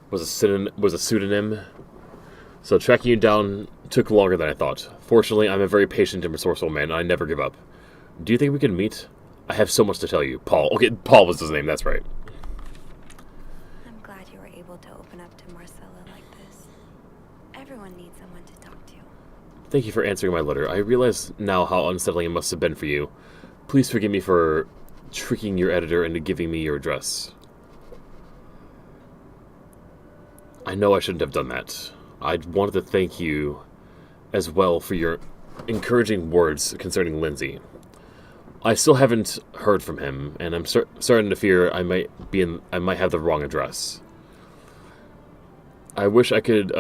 was a pseudonym, so tracking you down took longer than I thought. Fortunately, I'm a very patient and resourceful man, and I never give up. Do you think we can meet? I have so much to tell you. Paul. Okay, Paul was his name, that's right. I'm glad you were able to open up to Marcella like this. Everyone needs someone to talk to. Thank you for answering my letter. I realize now how unsettling it must have been for you. Please forgive me for tricking your editor into giving me your address. I know I shouldn't have done that. I wanted to thank you as well for your encouraging words concerning Lindsay. I still haven't heard from him, and I'm starting to fear I might have the wrong address. I wish I could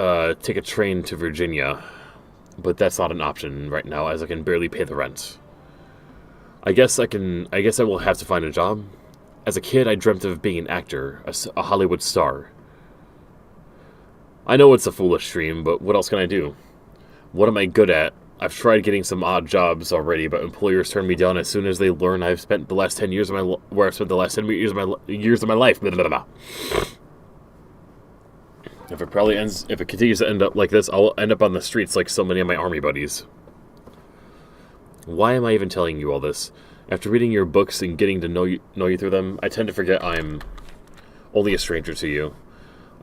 take a train to Virginia, but that's not an option right now, as I can barely pay the rent. I guess I will have to find a job. As a kid, I dreamt of being an actor, a Hollywood star. I know it's a foolish dream, but what else can I do? What am I good at? I've tried getting some odd jobs already, but employers turn me down as soon as they learn I've spent the last 10 years of my life. Blah, blah, blah. If it continues to end up like this, I'll end up on the streets like so many of my army buddies. Why am I even telling you all this? After reading your books and getting to know you through them, I tend to forget I'm only a stranger to you.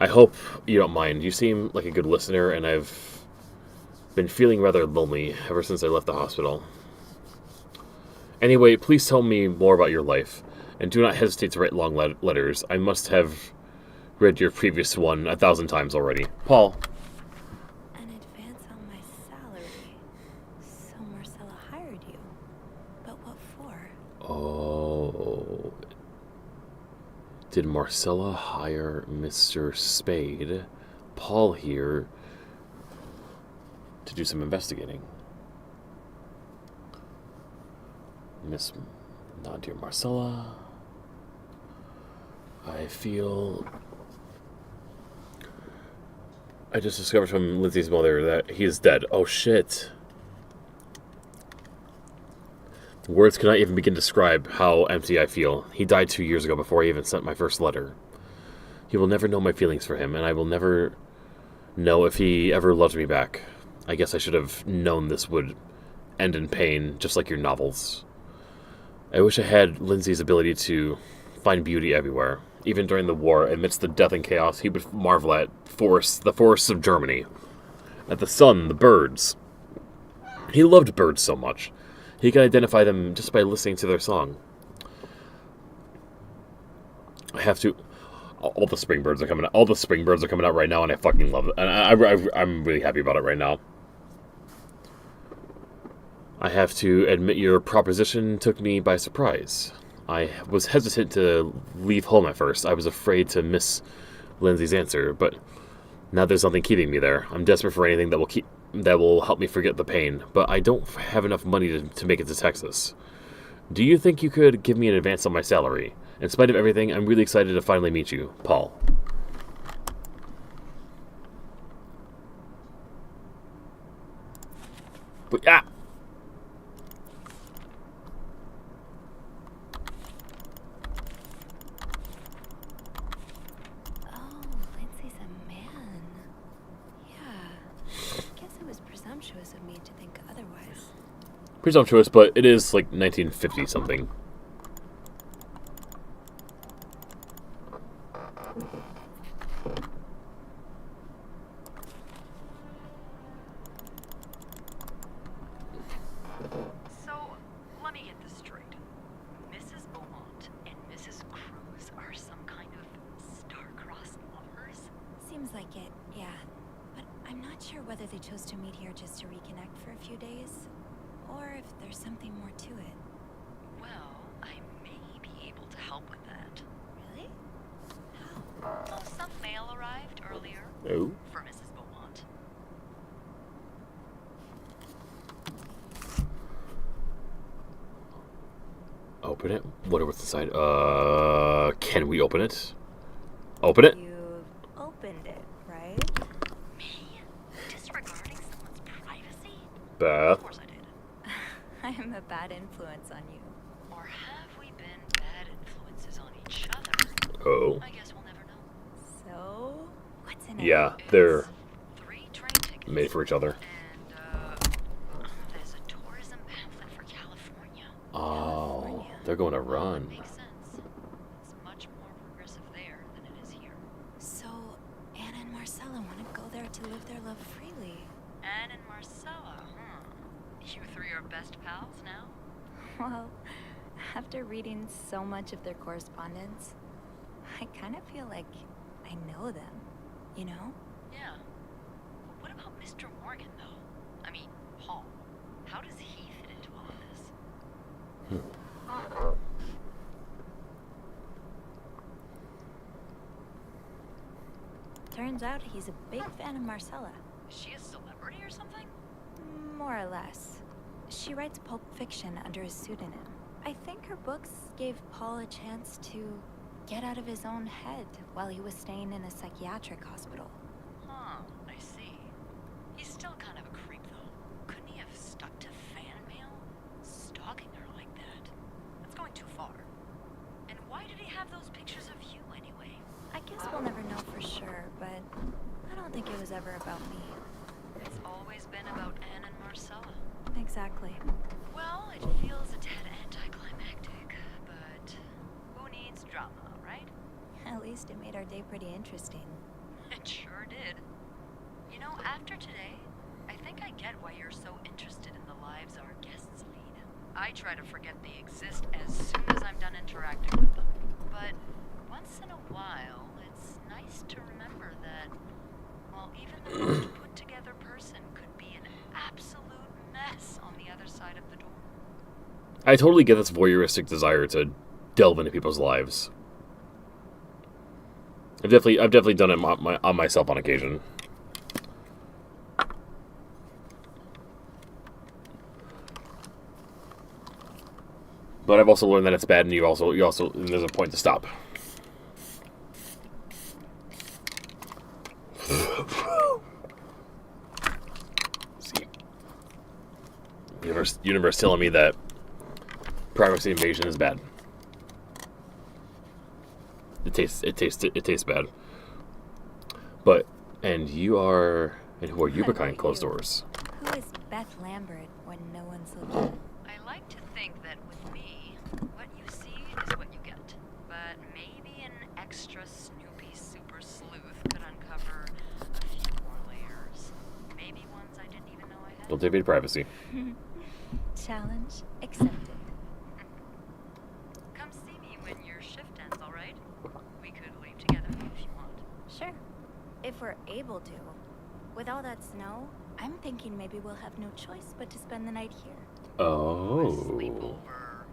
I hope you don't mind. You seem like a good listener, and I've been feeling rather lonely ever since I left the hospital. Anyway, please tell me more about your life, and do not hesitate to write long letters. I must have read your previous one 1,000 times already. Paul. An advance on my salary. So Marcella hired you. But what for? Oh. Did Marcella hire Mr. Spade Paul here to do some investigating. Miss Nadia Marcella. I feel... I just discovered from Lindsay's mother that he is dead. Oh, shit. Words cannot even begin to describe how empty I feel. He died 2 years ago before I even sent my first letter. He will never know my feelings for him, and I will never know if he ever loved me back. I guess I should have known this would end in pain, just like your novels. I wish I had Lindsay's ability to find beauty everywhere. Even during the war, amidst the death and chaos, he would marvel at the forests of Germany, at the sun, the birds. He loved birds so much. He could identify them just by listening to their song. I have to... All the spring birds are coming out. All the spring birds are coming out right now, and I fucking love it. And I'm really happy about it right now. I have to admit your proposition took me by surprise. I was hesitant to leave home at first. I was afraid to miss Lindsay's answer, but now there's nothing keeping me there. I'm desperate for anything that will help me forget the pain, but I don't have enough money to make it to Texas. Do you think you could give me an advance on my salary? In spite of everything, I'm really excited to finally meet you, Paul. But, Oh, Lindsay's a man. Yeah. Guess it was presumptuous of me to think otherwise. Presumptuous, but it is like 1950 something. So, let me get this straight. Mrs. Beaumont and Mrs. Cruz are some kind of star-crossed lovers? Seems like it, yeah. But I'm not sure whether they chose to meet here just to reconnect for a few days, or if there's something more to it. Well, I may be able to help with that. Really? How? Oh, some mail arrived earlier Oh. for Mrs. Beaumont. Open it? What's inside? Can we open it? Open it? You've opened it, right? Me? Disregarding someone's privacy? Of Beth. course I did. I'm a bad influence on you. Or have we been bad influences on each other? Oh. I guess we'll never know. So, what's in it? Yeah, they're It's 3 train tickets. made for each other. And, there's a tourism pamphlet for California. Oh, they're going to run. Makes sense. It's much more progressive there than it is here. So, Anna and Marcella want to go there to live their love freely. Anne and Marcella, You 3 are best pals now? Well, after reading so much of their correspondence, I kind of feel like I know them, you know? Yeah. But what about Mr. Morgan, though? I mean, Paul. How does he fit into all of this? Turns out he's a big fan of Marcella. Is she a celebrity or something? More or less. She writes pulp fiction under a pseudonym. I think her books gave Paul a chance to get out of his own head while he was staying in a psychiatric hospital. Huh, I see. He's still kind of a creep, though. Couldn't he have stuck to fan mail? Stalking her like that? That's going too far. And why did he have those pictures of you, anyway? I guess we'll never know for sure, but I don't think it was ever about me. It's always been about Anne and Marcella. Exactly. Well, it feels a tad anticlimactic, but who needs drama, right? At least it made our day pretty interesting. It sure did. You know, after today, I think I get why you're so interested in the lives our guests lead. I try to forget they exist as soon as I'm done interacting with them. But once in a while, it's nice to remember that, while even the most put-together person could be an absolute mess on the other side of the door. I totally get this voyeuristic desire to delve into people's lives. I've definitely done it on myself on occasion. But I've also learned that it's bad, and you also and there's a point to stop. See, universe telling me that privacy invasion is bad. It tastes bad. But and who are you behind closed doors? Who is Beth Lambert when no one's looking? I like to think that with me, what you see is what you get. But maybe an extra Snoopy super sleuth could uncover a few more layers. Maybe ones I didn't even know I had. Don't invade privacy. Challenge accepted. Come see me when your shift ends, all right? We could leave together if you want. Sure. If we're able to. With all that snow, I'm thinking maybe we'll have no choice but to spend the night here. Oh. Sleepover.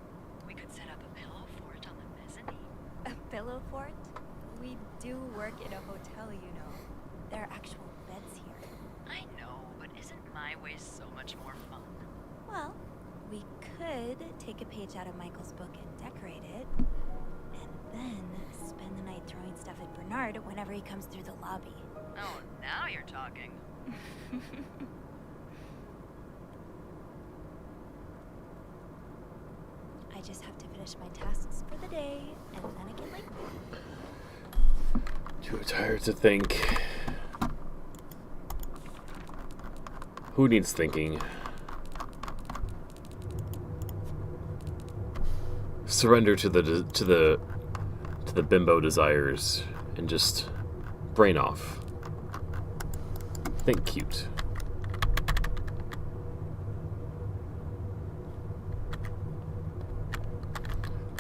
We could set up a pillow fort on the mezzanine. A pillow fort? We do work in a hotel, you know. There are actual beds here. I know, but isn't my way so much more fun? Well, we could take a page out of Michael's book and decorate it. And then spend the night throwing stuff at Bernard whenever he comes through the lobby. Oh, now you're talking. I just have to finish my tasks for the day, and then I get late. Too tired to think. Who needs thinking? Surrender to the bimbo desires and just brain off. Think cute.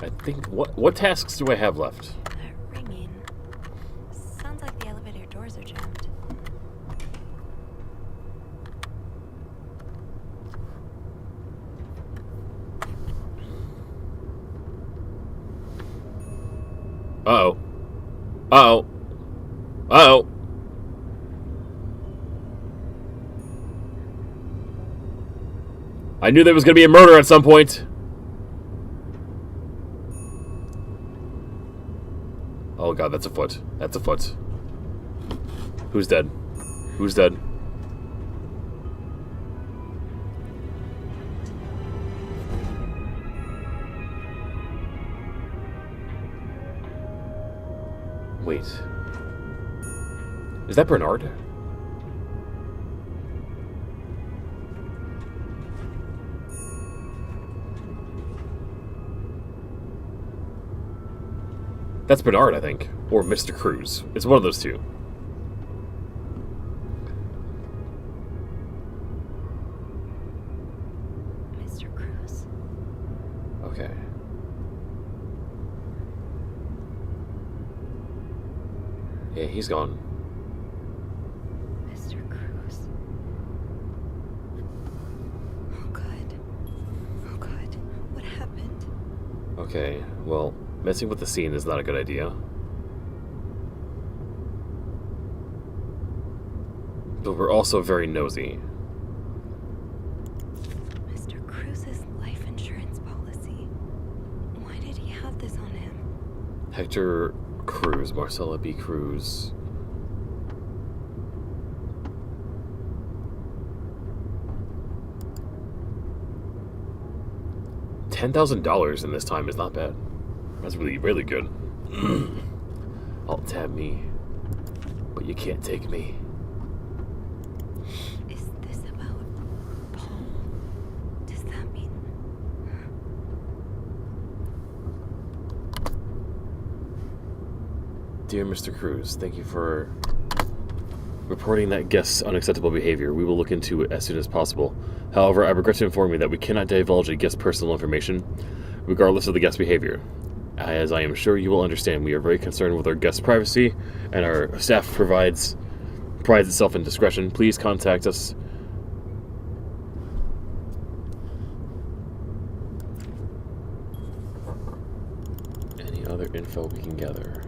I think what tasks do I have left? That ringing. Sounds like the elevator doors are jammed. Uh-oh. Uh-oh. Uh-oh. I knew there was going to be a murder at some point. Oh god, that's a foot. That's a foot. Who's dead? Who's dead? Wait. Is that Bernard? That's Bernard, I think. Or Mr. Cruz. It's one of those two. Mr. Cruz? Okay. Yeah, he's gone. Mr. Cruz. Oh god. Oh god. What happened? Okay, well, messing with the scene is not a good idea. But we're also very nosy. Mr. Cruz's life insurance policy. Why did he have this on him? Hector Cruz, Marcella B. Cruz. $10,000 in this time is not bad. That's really, really good. Alt tab me. But you can't take me. Is this about Paul? Does that mean... Dear Mr. Cruz, thank you for reporting that guest's unacceptable behavior. We will look into it as soon as possible. However, I regret to inform you that we cannot divulge a guest's personal information, regardless of the guest's behavior. As I am sure you will understand, we are very concerned with our guest's privacy, and our staff prides itself in discretion. Please contact us. Any other info we can gather?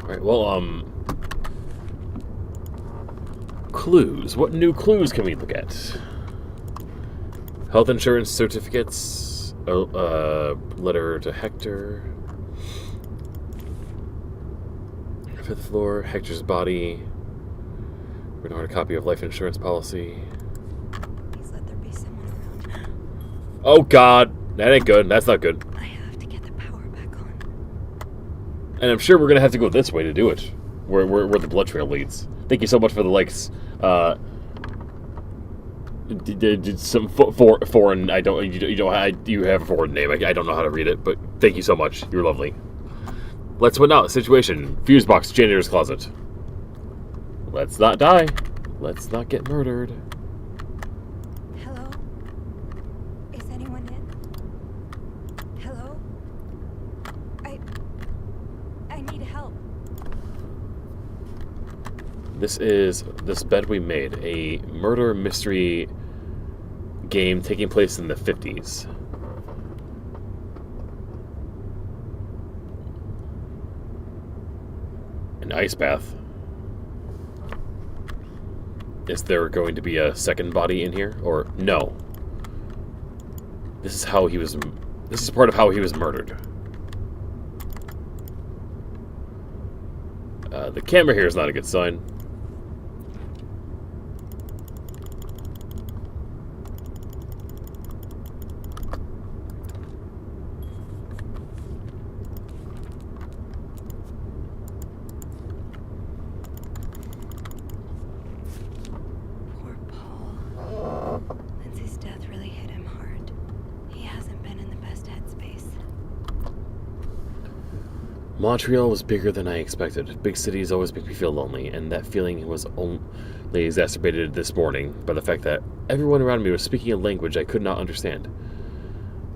Alright, well, clues. What new clues can we look at? Health insurance certificates. Letter to Hector. 5th floor. Hector's body. Renard copy of life insurance policy. Please let there be someone around. Oh god, that ain't good. That's not good. I have to get the power back on. And I'm sure we're gonna have to go this way to do it, where the blood trail leads. Thank you so much for the likes. Did some foreign. I don't. You have a foreign name. I don't know how to read it, but thank you so much. You're lovely. Let's win out. Situation: fuse box, janitor's closet. Let's not die. Let's not get murdered. Hello? Is anyone in? Hello? I need help. This is this bed we made, a murder mystery game taking place in the 50s. An ice bath. Is there going to be a second body in here? Or no? This is how he was. This is part of how he was murdered. The camera here is not a good sign. Poor Paul. Lindsay's death really hit him hard. He hasn't been in the best headspace. Montreal was bigger than I expected. Big cities always make me feel lonely, and that feeling was only exacerbated this morning by the fact that everyone around me was speaking a language I could not understand.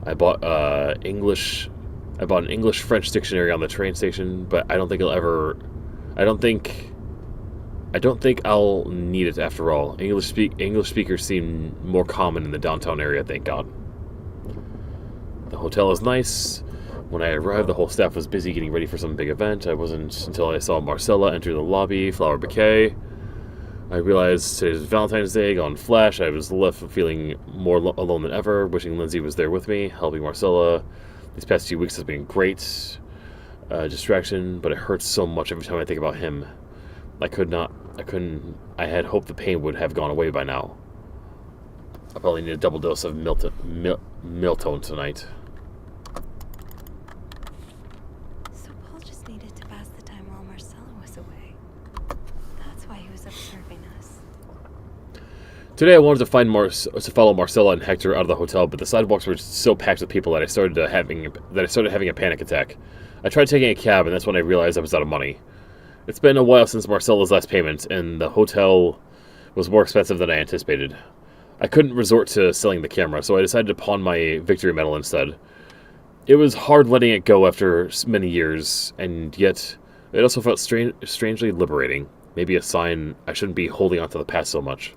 I bought an English-French dictionary on the train station, but I don't think I'll need it after all. English speakers seem more common in the downtown area, thank God. The hotel is nice. When I arrived, the whole staff was busy getting ready for some big event. I wasn't until I saw Marcella enter the lobby, flower bouquet. I realized today's Valentine's Day, gone flash. I was left feeling more alone than ever, wishing Lindsay was there with me, helping Marcella. These past few weeks has been great distraction, but it hurts so much every time I think about him. I had hoped the pain would have gone away by now. I probably need a double dose of Miltone tonight. So Paul just needed to pass the time while Marcella was away. That's why he was observing us. Today I wanted to follow Marcella and Hector out of the hotel, but the sidewalks were so packed with people that I started having a panic attack. I tried taking a cab, and that's when I realized I was out of money. It's been a while since Marcella's last payment, and the hotel was more expensive than I anticipated. I couldn't resort to selling the camera, so I decided to pawn my victory medal instead. It was hard letting it go after many years, and yet it also felt strangely liberating. Maybe a sign I shouldn't be holding on to the past so much.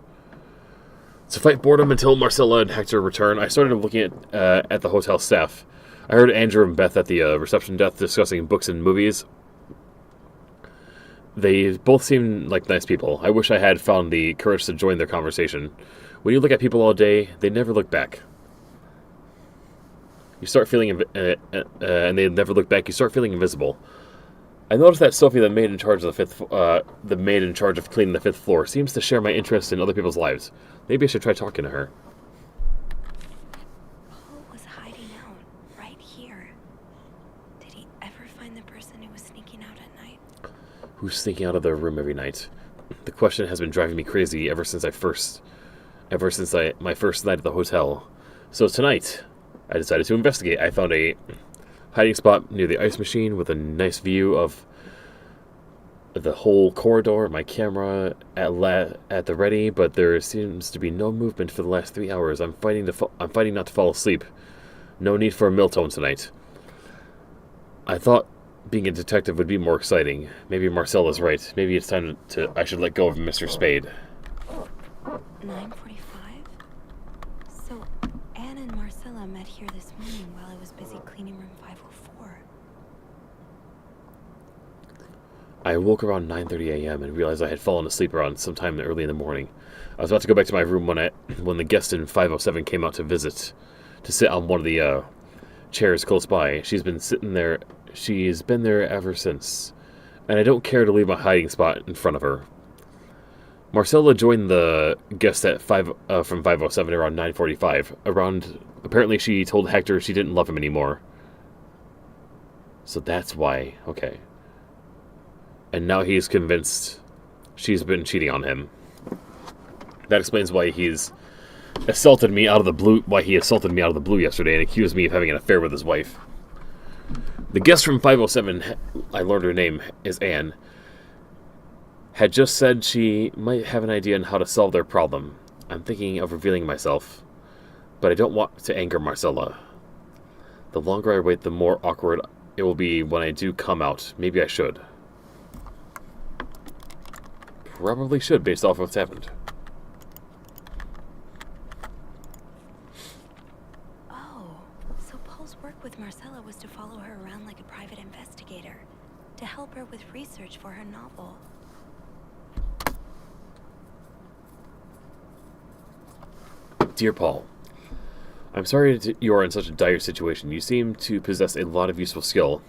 To fight boredom until Marcella and Hector return, I started looking at the hotel staff. I heard Andrew and Beth at the reception desk discussing books and movies. They both seemed like nice people. I wish I had found the courage to join their conversation. When you look at people all day, they never look back. You start feeling, and they never look back. You start feeling invisible. I noticed that Sophie, the maid in charge of cleaning the 5th floor, seems to share my interest in other people's lives. Maybe I should try talking to her. Paul was hiding out right here. Did he ever find the person who was sneaking out at night? Who's sneaking out of their room every night? The question has been driving me crazy ever since my first night at the hotel. So tonight, I decided to investigate. I found a hiding spot near the ice machine with a nice view of the whole corridor, my camera at the ready, but there seems to be no movement for the last 3 hours. I'm fighting not to fall asleep. No need for a Miltone tonight. I thought being a detective would be more exciting. Maybe Marcella's right. Maybe it's time I should let go of Mr. Spade. 9:45? So Anne and Marcella met here this morning while I was busy cleaning room 504. I woke around 9:30 a.m. and realized I had fallen asleep around sometime early in the morning. I was about to go back to my room when the guest in 507 came out to sit on one of the chairs close by. She's been there ever since, and I don't care to leave my hiding spot in front of her. Marcella joined the guest at from 507 around 9:45. Apparently she told Hector she didn't love him anymore. So that's why. Okay. And now he's convinced she's been cheating on him. That explains why he's assaulted me out of the blue. Why he assaulted me out of the blue yesterday and accused me of having an affair with his wife. The guest from 507, I learned her name is Anne, had just said she might have an idea on how to solve their problem. I'm thinking of revealing myself, but I don't want to anger Marcella. The longer I wait, the more awkward it will be when I do come out. Maybe I should. Probably should, based off what's happened. Oh, so Paul's work with Marcella was to follow her around like a private investigator, to help her with research for her novel. Dear Paul, I'm sorry you are in such a dire situation. You seem to possess a lot of useful skill,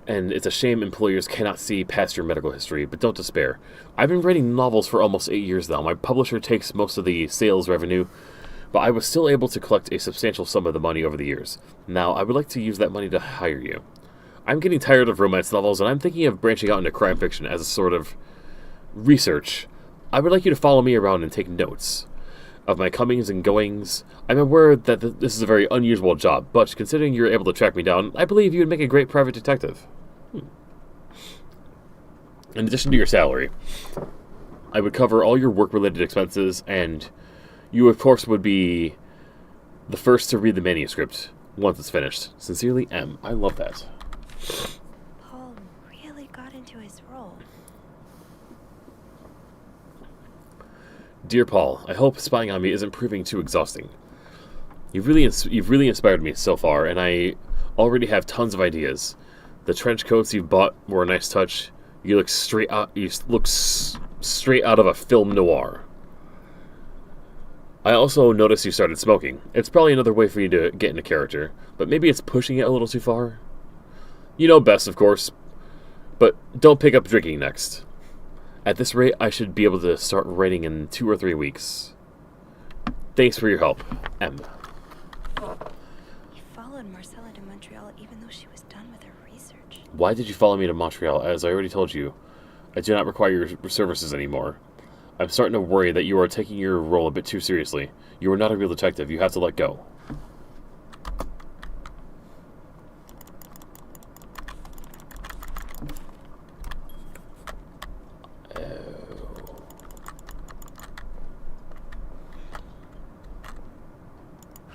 and it's a shame employers cannot see past your medical history, but don't despair. I've been writing novels for almost 8 years now. My publisher takes most of the sales revenue, but I was still able to collect a substantial sum of the money over the years. Now, I would like to use that money to hire you. I'm getting tired of romance novels, and I'm thinking of branching out into crime fiction as a sort of research. I would like you to follow me around and take notes of my comings and goings. I'm aware that this is a very unusual job, but considering you're able to track me down, I believe you would make a great private detective. In addition to your salary, I would cover all your work-related expenses, and you, of course, would be the first to read the manuscript once it's finished. Sincerely, M. I love that. Paul really got into his role. Dear Paul, I hope spying on me isn't proving too exhausting. You've really inspired me so far, and I already have tons of ideas. The trench coats you've bought were a nice touch. You look straight out of a film noir. I also noticed you started smoking. It's probably another way for you to get into character, but maybe it's pushing it a little too far. You know best, of course, but don't pick up drinking next. At this rate, I should be able to start writing in 2 or 3 weeks. Thanks for your help, M. He followed Marcella to Montreal even though she was done with her research. Why did you follow me to Montreal? As I already told you, I do not require your services anymore. I'm starting to worry that you are taking your role a bit too seriously. You are not a real detective. You have to let go.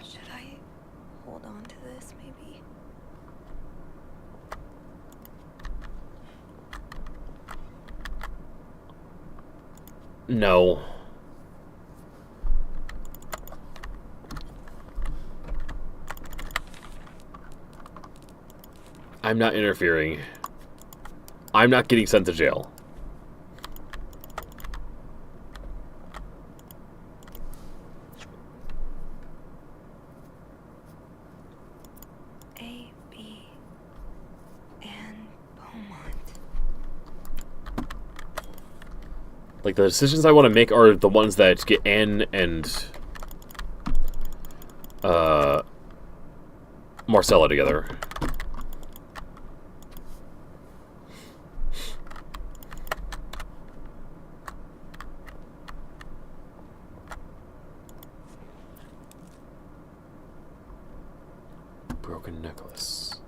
Should I hold on to this, maybe? No. I'm not interfering. I'm not getting sent to jail. A, B, and Beaumont. Like, the decisions I want to make are the ones that get Anne and Marcella together. Broken necklace.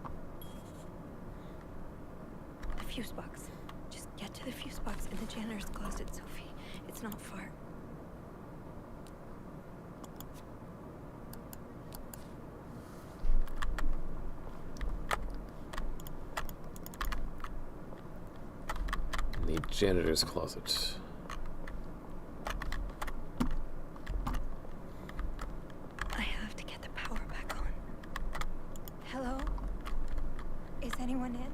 The fuse box. Just get to the fuse box in the janitor's closet, Sophie. It's not far. In the janitor's closet. I have to get the power back on. Hello? Is anyone in?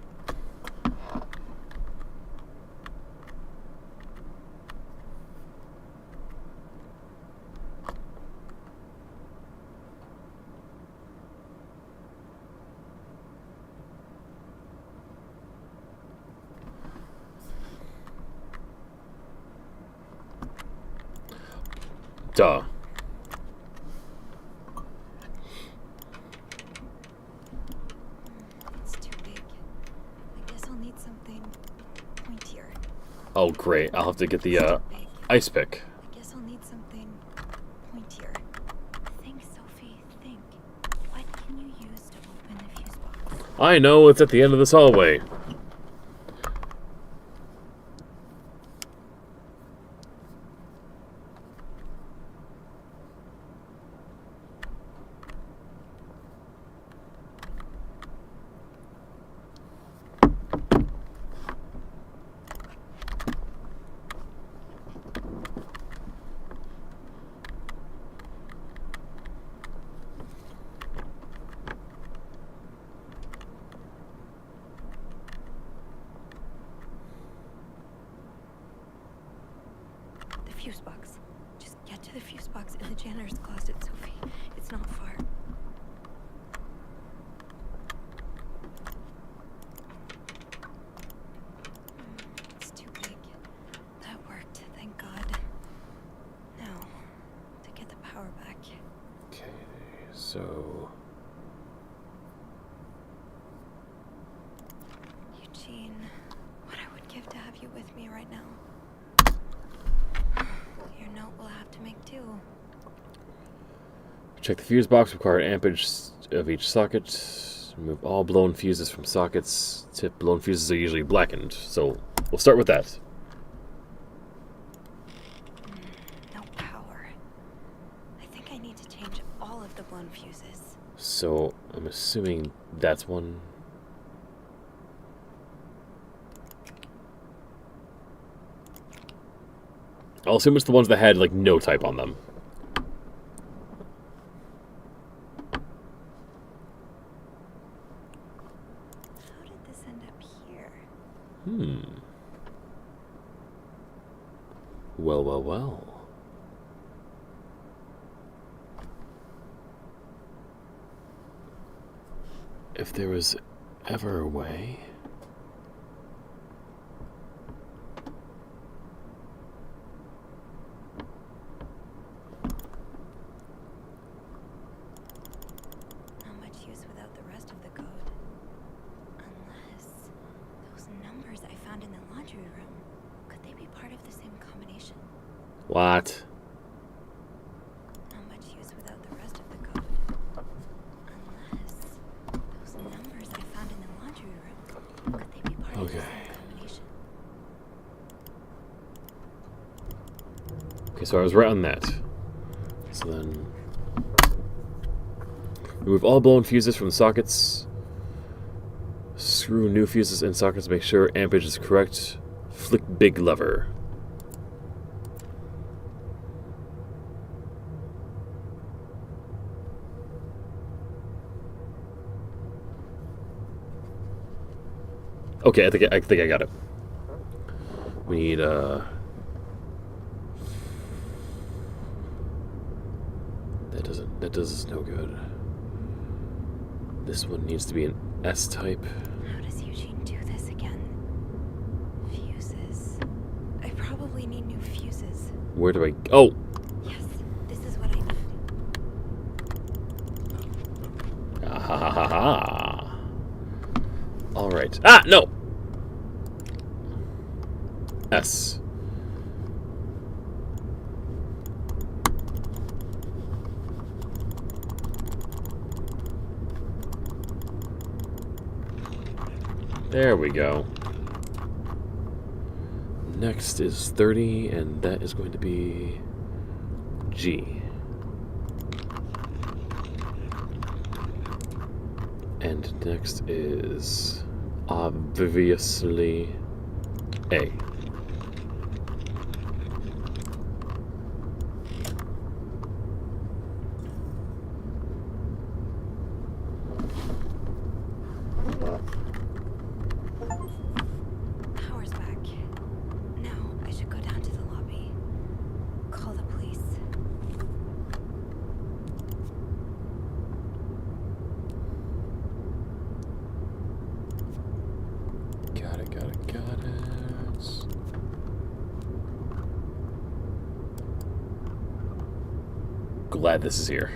Duh. It's too big. I guess I'll need something pointier. Oh, great. I'll have to get the Big. ice pick. I guess I'll need something pointier. Think, Sophie, think. What can you use to open the fuse box? I know, it's at the end of this hallway. The fuse box. Just get to the fuse box in the janitor's closet, Sophie. It's not far. It's too big. That worked, thank God. Now, to get the power back. Okay, so... Eugene, what I would give to have you with me right now. Your note will have to make too. Check the fuse box, required ampage of each socket. Remove all blown fuses from sockets. Tip blown fuses are usually blackened, so we'll start with that. No power. I think I need to change all of the blown fuses. So I'm assuming that's one. I'll assume it's the ones that had like no type on them. How did this end up here? Well, well, well. If there was ever a way... Not much use without the rest of the code. Unless those numbers I found in the laundry room, could they be part of the same combination? What? Not much use without the rest of the code. Unless those numbers I found in the laundry room, could they be part of the Okay. same combination? Okay, so I was right on that. So then... remove all blown fuses from the sockets. Screw new fuses in sockets to make sure ampage is correct. Flick big lever. Okay, I think I got it. We need that does no good. This one needs to be an S type. How does Eugene do this again? Fuses. I probably need new fuses. Where do I... oh! Yes, this is what I need. Ah, ha, ha, ha, ha. Alright. Ah, no! S. There we go. Next is 30, and that is going to be G. And next is obviously A. Power's back. Now I should go down to the lobby. Call the police. Got it. glad this is here.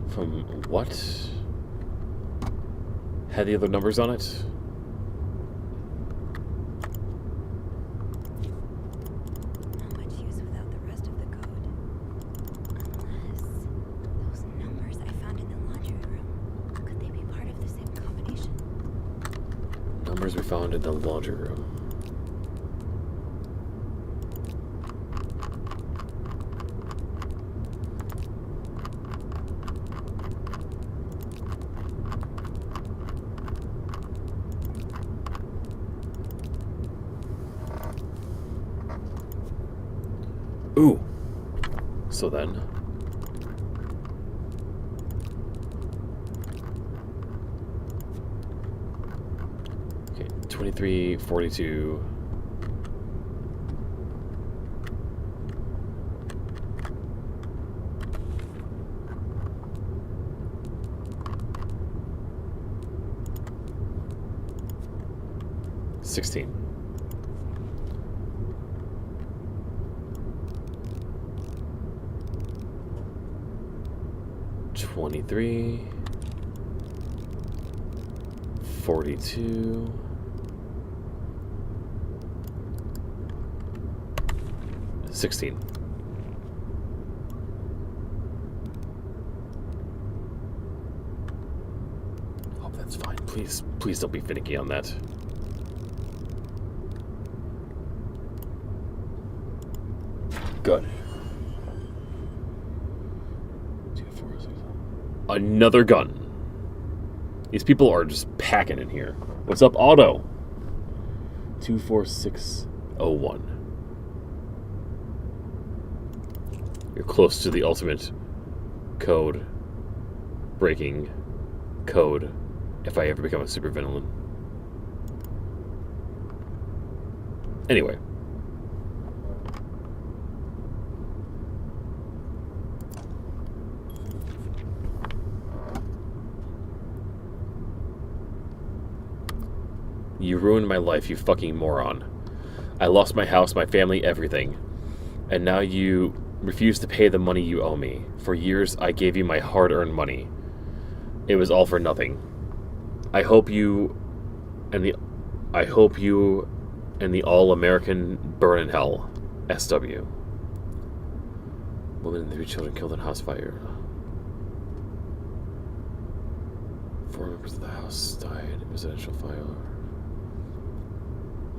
From what? Had the other numbers on it? Not much use without the rest of the code. Unless those numbers I found in the laundry room, could they be part of the same combination? Numbers we found in the laundry room. Ooh. So then. Okay, 23, 42. $16. $23, 42, $16. Hope that's fine. Please don't be finicky on that. Good. Another gun. These people are just packing in here. What's up, Auto? 24601. You're close to the ultimate code breaking code if I ever become a supervillain. Anyway. You ruined my life, you fucking moron. I lost my house, my family, everything. And now you refuse to pay the money you owe me. For years, I gave you my hard-earned money. It was all for nothing. I hope you and the all-American burn in hell. SW. Woman and 3 children killed in house fire. 4 members of the house died in residential fire.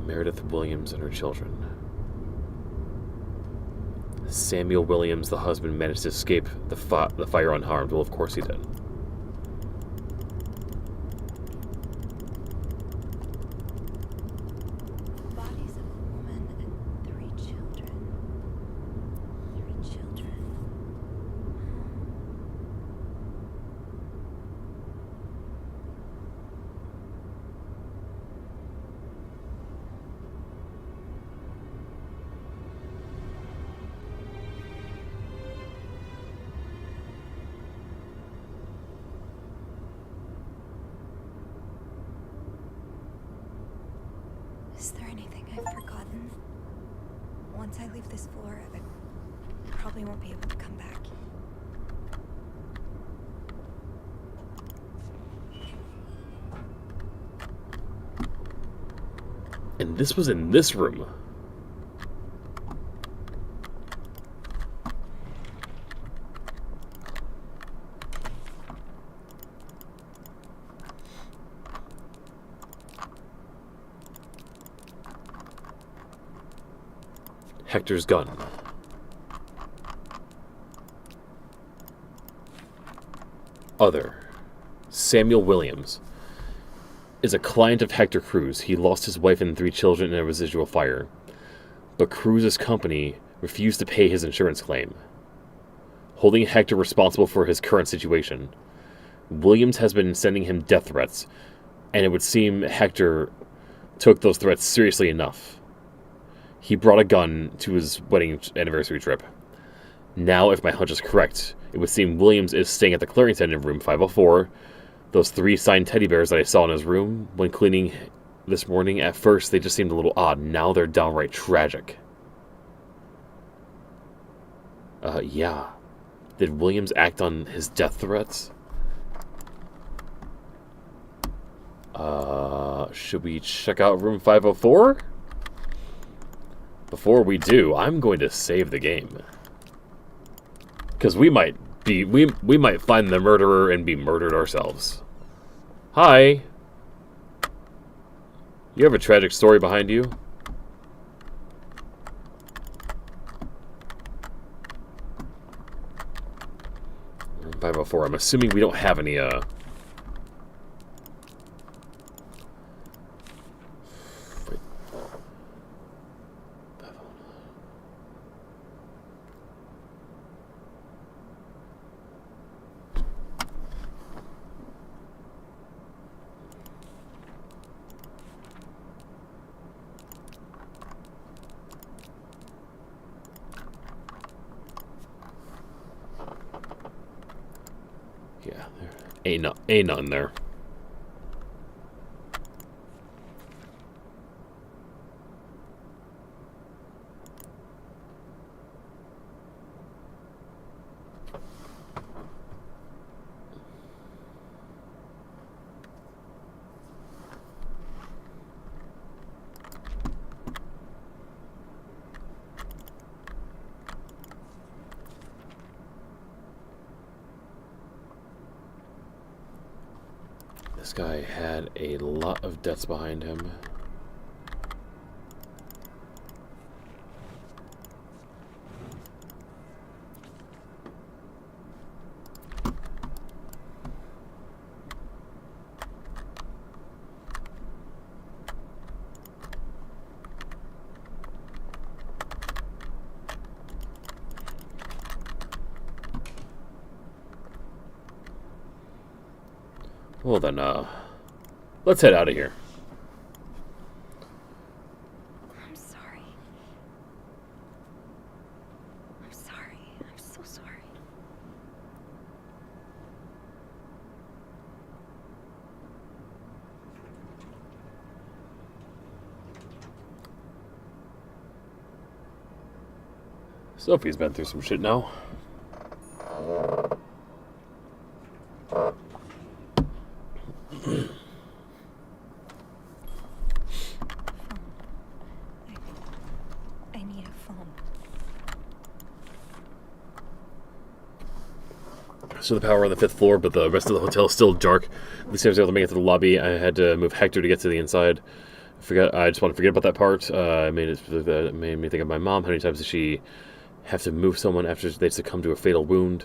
Meredith Williams and her children. Samuel Williams, the husband, managed to escape the fire unharmed. Well, of course he did. Bodies of a woman and 3 children. 3 children. Is there anything I've forgotten? Once I leave this floor, I probably won't be able to come back. And this was in this room. Hector's gun. Other. Samuel Williams is a client of Hector Cruz. He lost his wife and 3 children in a residual fire, but Cruz's company refused to pay his insurance claim, holding Hector responsible for his current situation. Williams has been sending him death threats, and it would seem Hector took those threats seriously enough. He brought a gun to his wedding anniversary trip. Now, if my hunch is correct, it would seem Williams is staying at the clearing tent in room 504. Those 3 signed teddy bears that I saw in his room when cleaning this morning, at first they just seemed a little odd. Now they're downright tragic. Yeah. Did Williams act on his death threats? Should we check out room 504? Before we do, I'm going to save the game. Because we might find the murderer and be murdered ourselves. Hi. You have a tragic story behind you? Room 504. I'm assuming we don't have any, yeah, there ain't none there. This guy had a lot of debts behind him. Well then, let's head out of here. I'm sorry. I'm sorry. I'm so sorry. Sophie's been through some shit now. I need a phone. So the power on the 5th floor, but the rest of the hotel is still dark. At least I was able to make it to the lobby. I had to move Hector to get to the inside. I just want to forget about that part. It made me think of my mom. How many times did she have to move someone after they succumbed to a fatal wound?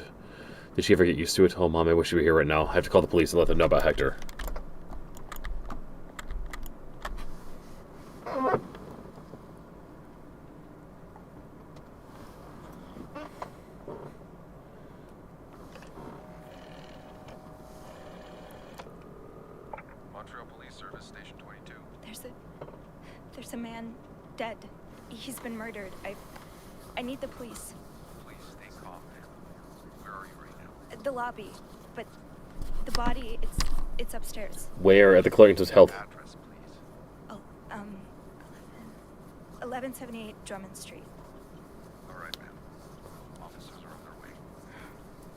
Did she ever get used to it? Oh, Mom, I wish you were here right now. I have to call the police and let them know about Hector. Montreal Police Service, Station 22. There's a man dead. He's been murdered. I need the police. Please stay calm, man. Where are you right now? The lobby, but the body, it's upstairs. Where? At the Clarendon's Health. Address, please. Oh, 1178 Drummond Street. All right, man. Officers are on their way.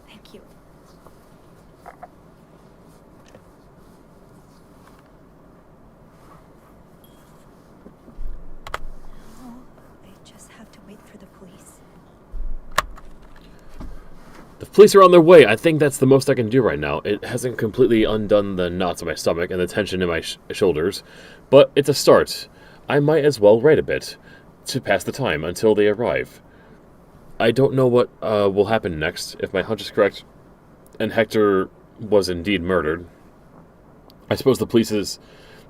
Thank you. Oh, I just have to wait for the police. The police are on their way. I think that's the most I can do right now. It hasn't completely undone the knots in my stomach and the tension in my shoulders, but it's a start. I might as well write a bit to pass the time until they arrive. I don't know what will happen next if my hunch is correct and Hector was indeed murdered. I suppose the police's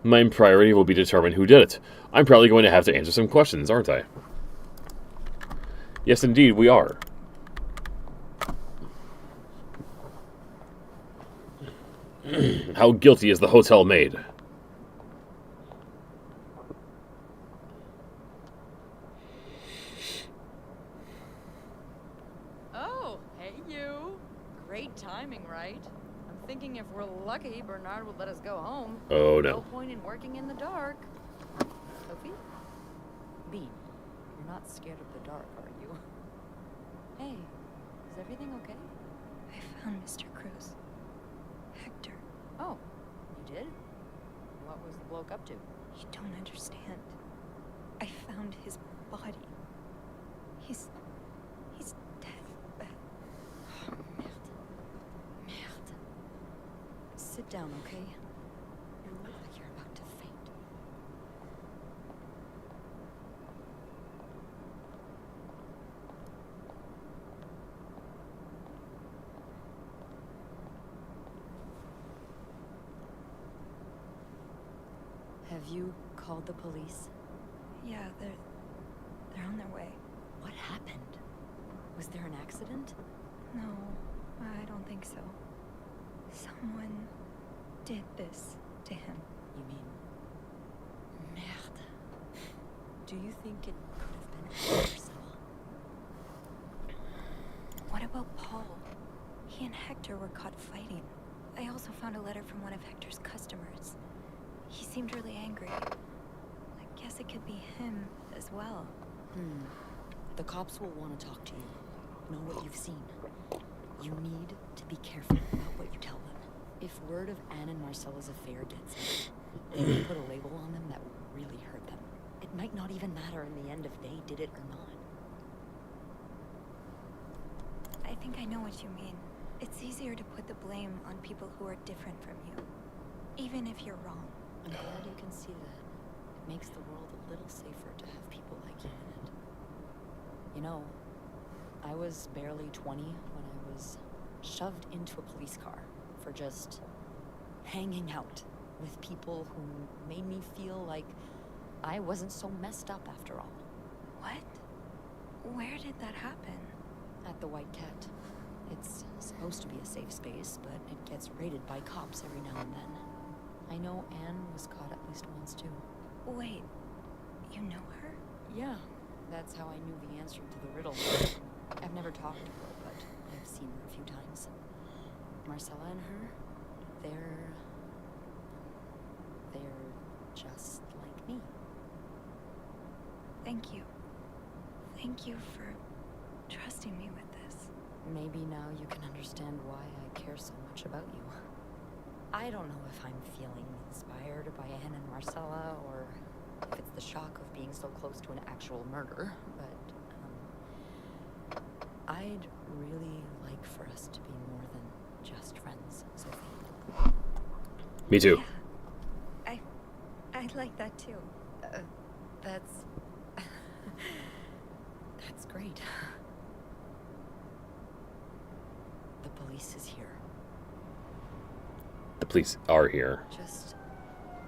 main priority will be to determine who did it. I'm probably going to have to answer some questions, aren't I? Yes, indeed, we are. How guilty is the hotel maid? Oh, hey you. Great timing, right? I'm thinking if we're lucky, Bernard would let us go home. Oh No no. point in working in the dark. Sophie? Bean, you're not scared of the dark, are you? Hey, is everything okay? I found Mr. Cruz. Hector. Oh, you did? What was the bloke up to? You don't understand. I found his body. He's dead. Oh, merde. Merde. Sit down, okay? You look like you're about to faint. Have you called the police? Yeah, they're on their way. What happened? Was there an accident? No, I don't think so. Someone did this to him. You mean... Merde. Do you think it could have been Marcella? What about Paul? He and Hector were caught fighting. I also found a letter from one of Hector's customers. He seemed really angry. I guess it could be him as well. The cops will want to talk to you. Know what you've seen. You need to be careful about what you tell them. If word of Anne and Marcella's affair gets out, they will put a label on them that will really hurt them. It might not even matter in the end if they did it or not. I think I know what you mean. It's easier to put the blame on people who are different from you, even if you're wrong. I'm glad you can see that. It makes the world a little safer to have people like you in it. You know, I was barely 20 when I was shoved into a police car for just hanging out with people who made me feel like I wasn't so messed up after all. What? Where did that happen? At the White Cat. It's supposed to be a safe space, but it gets raided by cops every now and then. I know Anne was caught at least once too. Wait, you know her? Yeah, that's how I knew the answer to the riddle. I've never talked to her, but I've seen her a few times. Marcella and her, they're just like me. Thank you. Thank you for trusting me with this. Maybe now you can understand why I care so much about you. I don't know if I'm feeling inspired by Anne and Marcella, or if it's the shock of being so close to an actual murder, but I'd really like for us to be more than just friends, Sophie. Me too. Yeah, I'd like that too. That's that's great. The police is here. The police are here. Just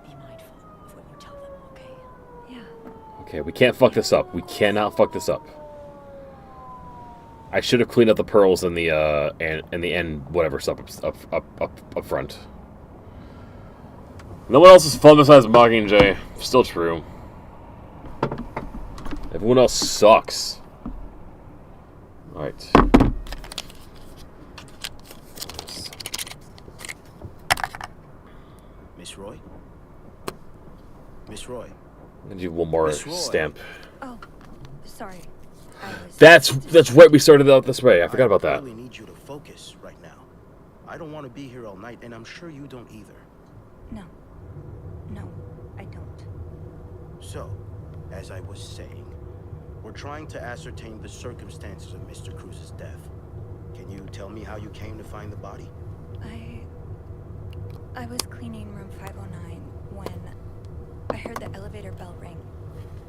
be mindful of what you tell them, okay? Yeah. Okay, we can't fuck this up. We cannot fuck this up. I should have cleaned up the pearls in the end whatever stuff up front. No one else is fun besides Mockingjay. Still true. Everyone else sucks. Alright. Miss Roy? Miss Roy? I'm gonna do one more Miss Roy. stamp. Oh, sorry. I was... That's right, we started out this way. I forgot about I that. really need you to focus right now. I don't want to be here all night, and I'm sure you don't either. No, I don't. So, as I was saying, we're trying to ascertain the circumstances of Mr. Cruz's death. Can you tell me how you came to find the body? I was cleaning room 509 when I heard the elevator bell ring.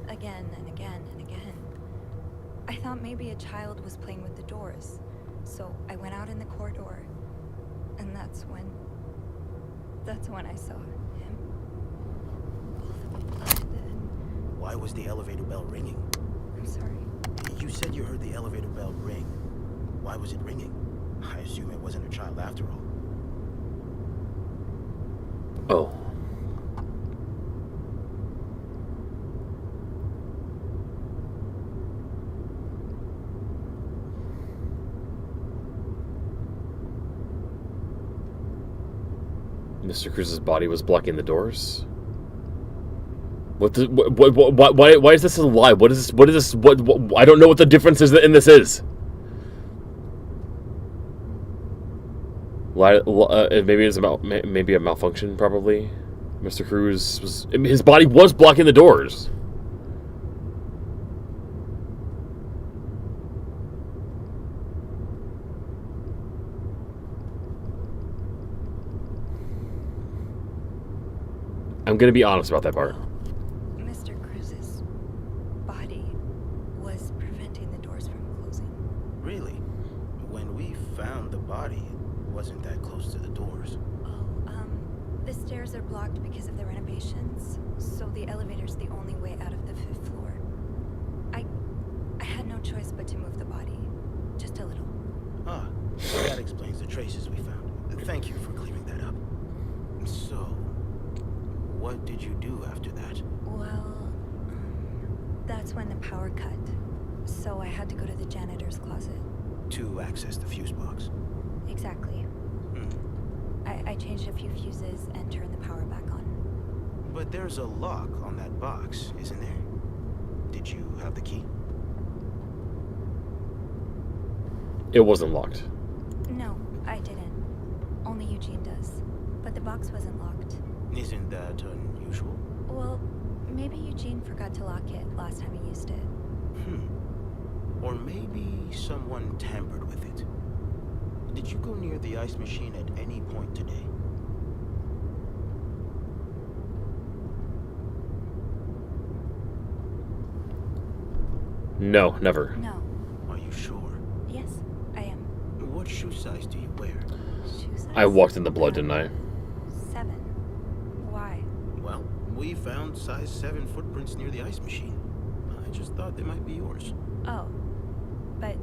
Again and again and again. I thought maybe a child was playing with the doors, so I went out in the corridor, and that's when I saw him. Both blood and... Why was the elevator bell ringing? I'm sorry. You said you heard the elevator bell ring. Why was it ringing? I assume it wasn't a child after all. Oh. Mr. Cruz's body was blocking the doors? Why is this a lie? What is this, I don't know what the difference is in this is. Maybe it's about, maybe a malfunction, probably. Mr. Cruz was, his body was blocking the doors. I'm gonna be honest about that part. Mr. Cruz's body was preventing the doors from closing. Really? When we found the body, it wasn't that close to the doors. The stairs are blocked because of the renovations, so the elevator's the only way out of the 5th floor. I had no choice but to move the body. Just a little. Ah, that explains the traces we found. Thank you for clearing that up. So, what did you do after that? Well, that's when the power cut. So I had to go to the janitor's closet. To access the fuse box. Exactly. I changed a few fuses and turned the power back on. But there's a lock on that box, isn't there? Did you have the key? It wasn't locked. No, I didn't. Only Eugene does. But the box wasn't locked. Isn't that unusual? Well, maybe Eugene forgot to lock it last time he used it. Or maybe someone tampered with it. Did you go near the ice machine at any point today? No, never. No. Are you sure? Yes, I am. What shoe size do you wear? Shoe size? I walked in the blood, didn't I? 7. Why? Well, we found size 7 footprints near the ice machine. I just thought they might be yours. Oh. But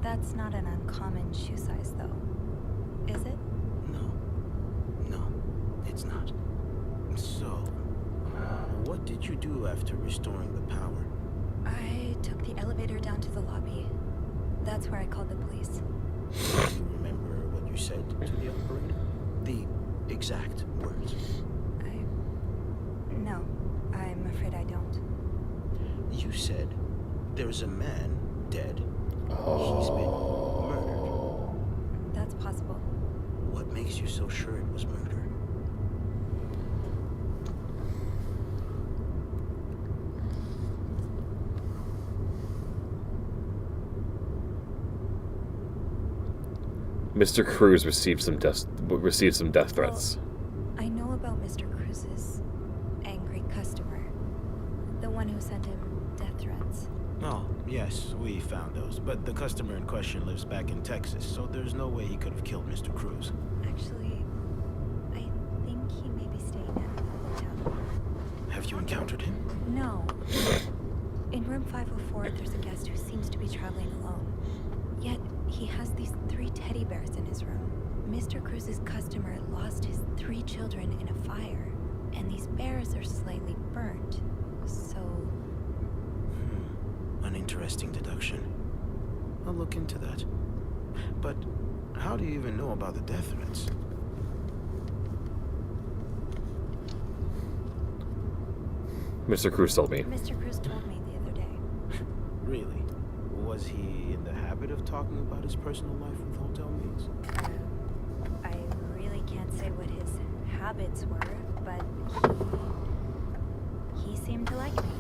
that's not an uncommon shoe size, though. Is it? No, it's not. So, what did you do after restoring the power? I took the elevator down to the lobby. That's where I called the police. Do you remember what you said to the operator? The exact words? No, I'm afraid I don't. You said there's a man dead. He's been murdered. That's possible. What makes you so sure it was murder? Mr. Cruz received some death threats. Well, I know about Mr. Cruz's angry customer. The one who sent him death threats. Oh, yes, we found those. But the customer in question lives back in Texas, so there's no way he could have killed Mr. Cruz. Actually, I think he may be staying at the hotel. Have you encountered him? No. In room 504, there's a guest who seems to be traveling alone. Yet, he has these 3 teddy bears in his room. Mr. Cruz's customer lost his 3 children in a fire, and these bears are slightly burnt. So... An interesting deduction. I'll look into that. But how do you even know about the death threats? Mr. Cruz told me. Mr. Cruz told me the other day. Really? Was he in the habit of talking about his personal life with hotel mates? I really can't say what his habits were, but he seemed to like me.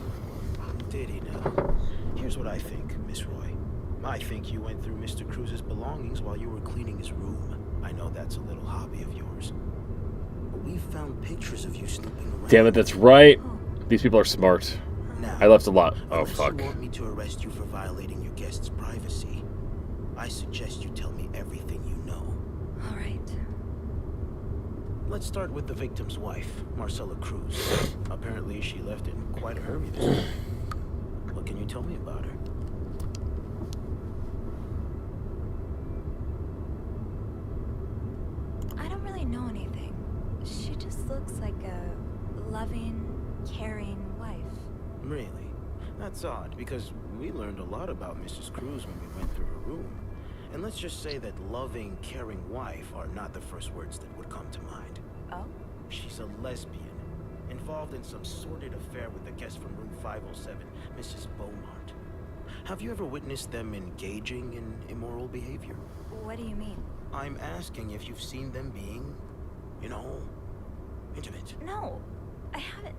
Did he now? Here's what I think, Miss Roy. I think you went through Mr. Cruz's belongings while you were cleaning his room. I know that's a little hobby of yours. But we found pictures of you snooping around. Damn it, that's right. These people are smart. Now, I left a lot. Oh, unless fuck. you want me to arrest you for violating your guest's privacy, I suggest you tell me everything you know. All right. Let's start with the victim's wife, Marcela Cruz. Apparently, she left in quite a hurry this morning. What can you tell me about her? I don't really know anything. She just looks like a loving, caring wife. Really? That's odd, because we learned a lot about Mrs. Cruz when we went through her room. And let's just say that loving, caring wife are not the first words that would come to mind. Oh? She's a lesbian, involved in some sordid affair with the guest from room 507, Mrs. Beaumont. Have you ever witnessed them engaging in immoral behavior? What do you mean? I'm asking if you've seen them being, you know, intimate. No, I haven't.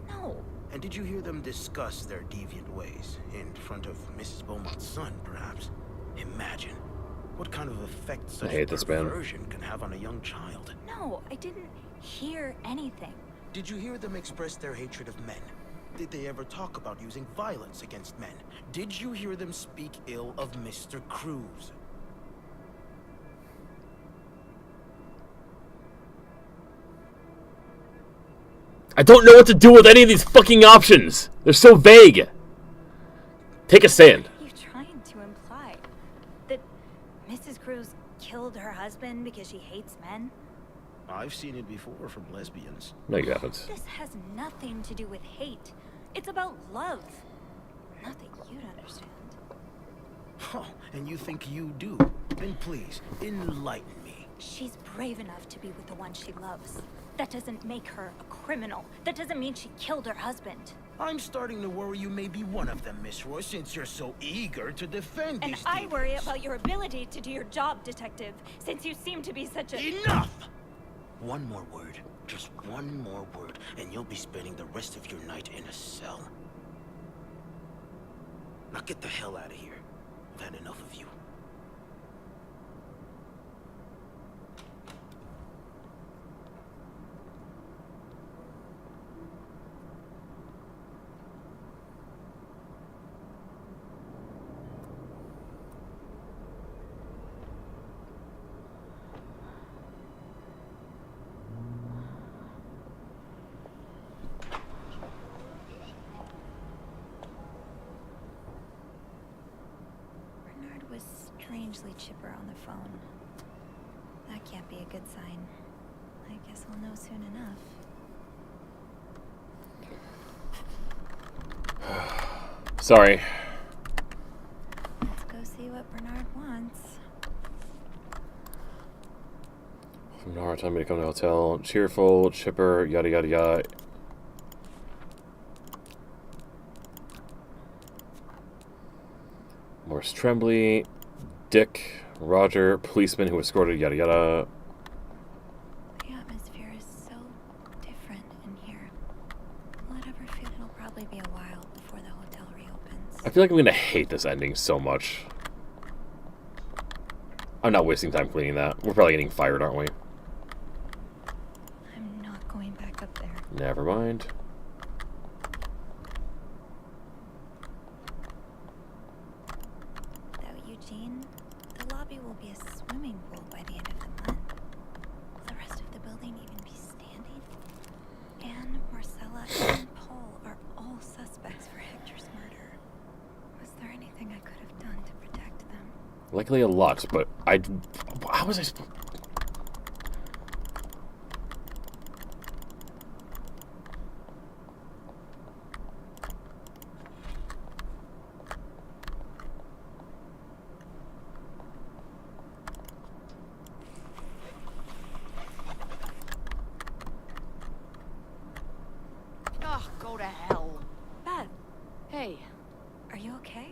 No. And did you hear them discuss their deviant ways in front of Mrs. Beaumont's son, perhaps? Imagine what kind of effect such perversion can have on a young child. No, I didn't hear anything. Did you hear them express their hatred of men? Did they ever talk about using violence against men? Did you hear them speak ill of Mr. Cruz? I don't know what to do with any of these fucking options. They're so vague. Take a stand. What are you trying to imply? That Mrs. Cruz killed her husband because she hates men? I've seen it before from lesbians. No, you haven't. This has nothing to do with hate. It's about love. Nothing you'd understand. Oh, and you think you do? Then please, enlighten me. She's brave enough to be with the one she loves. That doesn't make her a criminal. That doesn't mean she killed her husband. I'm starting to worry you may be one of them, Miss Roy, since you're so eager to defend And these I worry demons. about your ability to do your job, detective, since you seem to be such a... Enough! One more word, just one more word, and you'll be spending the rest of your night in a cell. Now get the hell out of here. I've had enough of you. Bernard was strangely chipper on the phone. That can't be a good sign. I guess we'll know soon enough. Sorry. Let's go see what Bernard wants. No hard time to come to the hotel. Cheerful, chipper, yada yada yada. Morris Tremblay, Dick, Roger, policeman who escorted yada yada. The atmosphere is so different in here. Will it ever feel it'll probably be a while before the hotel reopens? I feel like I'm gonna hate this ending so much. I'm not wasting time cleaning that. We're probably getting fired, aren't we? I'm not going back up there. Never mind. Though, Eugene, the lobby will be a swimming pool by the end of the month. Will the rest of the building even be standing? Anne, Marcella, and Paul are all suspects for Hector's murder. Was there anything I could have done to protect them? Likely a lot, but how was I supposed... Ugh, go to hell. Beth, Hey, are you okay?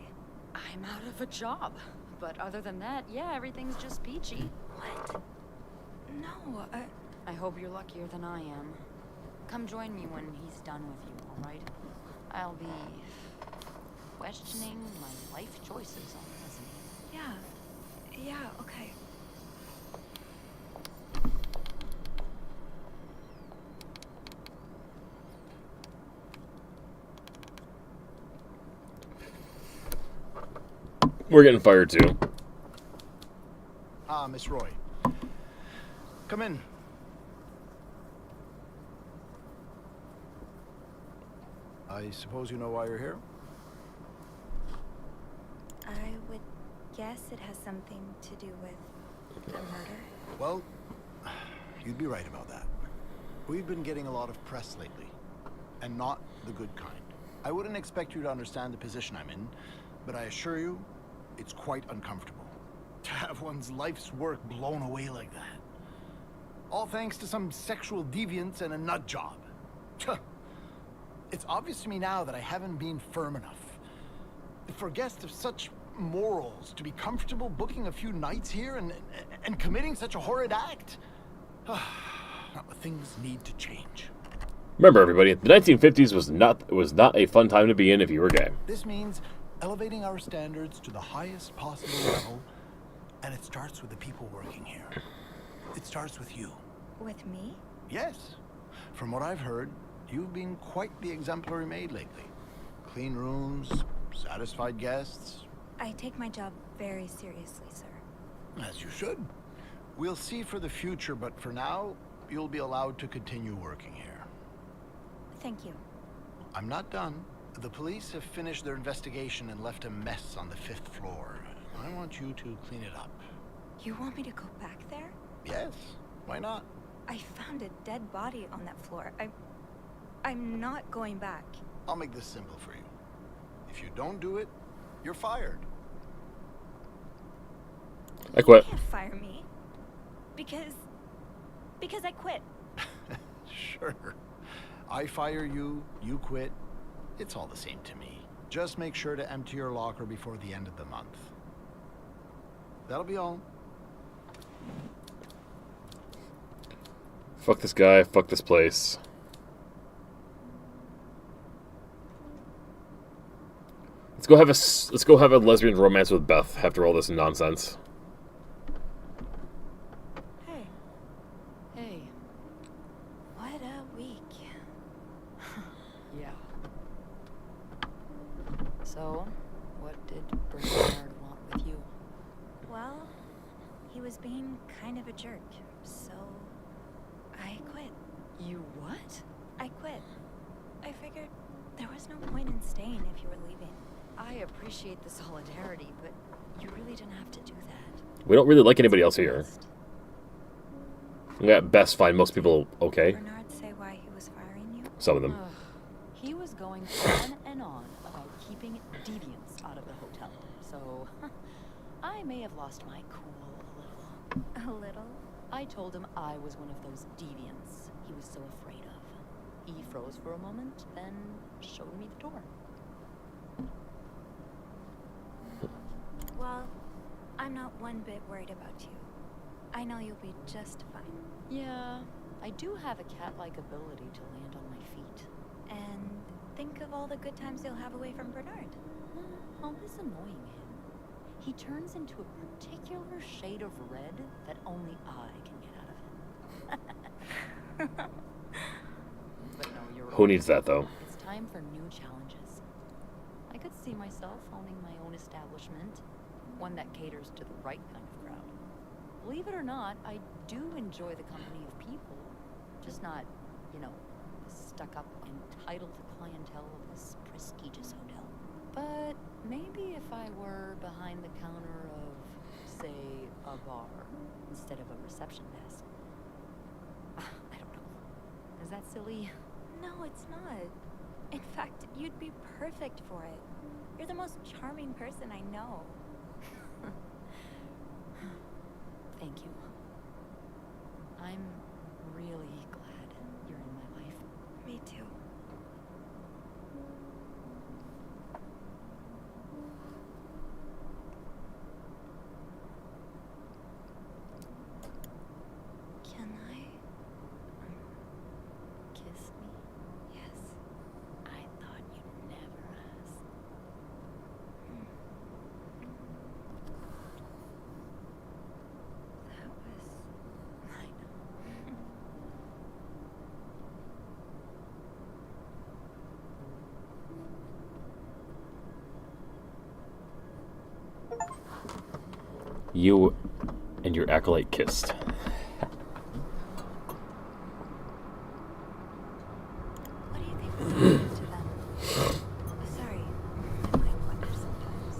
I'm out of a job. But other than that, yeah, everything's just peachy. What? No, I hope you're luckier than I am. Come join me when he's done with you, alright? I'll be questioning my life choices on this. yeah, okay. We're getting fired too. Ah, Miss Roy. Come in. I suppose you know why you're here? I would guess it has something to do with the murder. Well, you'd be right about that. We've been getting a lot of press lately, and not the good kind. I wouldn't expect you to understand the position I'm in, but I assure you, it's quite uncomfortable. To have one's life's work blown away like that. All thanks to some sexual deviance and a nut job. It's obvious to me now that I haven't been firm enough. For guests of such morals to be comfortable booking a few nights here and committing such a horrid act? Things need to change. Remember, everybody, the 1950s was not a fun time to be in if you were gay. This means elevating our standards to the highest possible level, and it starts with the people working here. It starts with you. With me? Yes. From what I've heard, you've been quite the exemplary maid lately. Clean rooms, satisfied guests. I take my job very seriously, sir. As you should. We'll see for the future, but for now, you'll be allowed to continue working here. Thank you. I'm not done. The police have finished their investigation and left a mess on the 5th floor. I want you to clean it up. You want me to go back there? Yes, why not? I found a dead body on that floor. I'm not going back. I'll make this simple for you. If you don't do it, you're fired. I quit. You can't fire me. Because I quit. Sure. I fire you, you quit. It's all the same to me. Just make sure to empty your locker before the end of the month. That'll be all. Fuck this guy, fuck this place. Let's go have a lesbian romance with Beth after all this nonsense. Hey. Hey. What a week. Yeah. So, what did Bernard want with you? Well, he was being kind of a jerk, so I quit. You what? I quit. I figured there was no point in staying if you were leaving. I appreciate the solidarity, but you really didn't have to do that. We don't really like anybody else here. We at best find most people okay. Bernard say why he was firing you? Some of them. He was going on and on about keeping deviants out of the hotel. So, I may have lost my cool a little. A little? I told him I was one of those deviants he was so afraid of. He froze for a moment, then showed me the door. Well, I'm not one bit worried about you. I know you'll be just fine. Yeah, I do have a cat-like ability to land on my feet. And think of all the good times you'll have away from Bernard. Always annoying him. He turns into a particular shade of red that only I can get out of him. But no, you're right. Who needs that, though? It's time for new challenges. I could see myself owning my own establishment, one that caters to the right kind of crowd. Believe it or not, I do enjoy the company of people, just not, you know, the stuck-up, entitled clientele of this prestigious hotel. But maybe if I were behind the counter of, say, a bar, instead of a reception desk. I don't know. Is that silly? No, it's not. In fact, you'd be perfect for it. You're the most charming person I know. Thank you. I'm really glad you're in my life. Me too. Can I Kiss me? Yes. I thought you'd never ask. That was... I know. You and your acolyte kissed. What do you think will happen to them? Sorry, my mind wanders sometimes.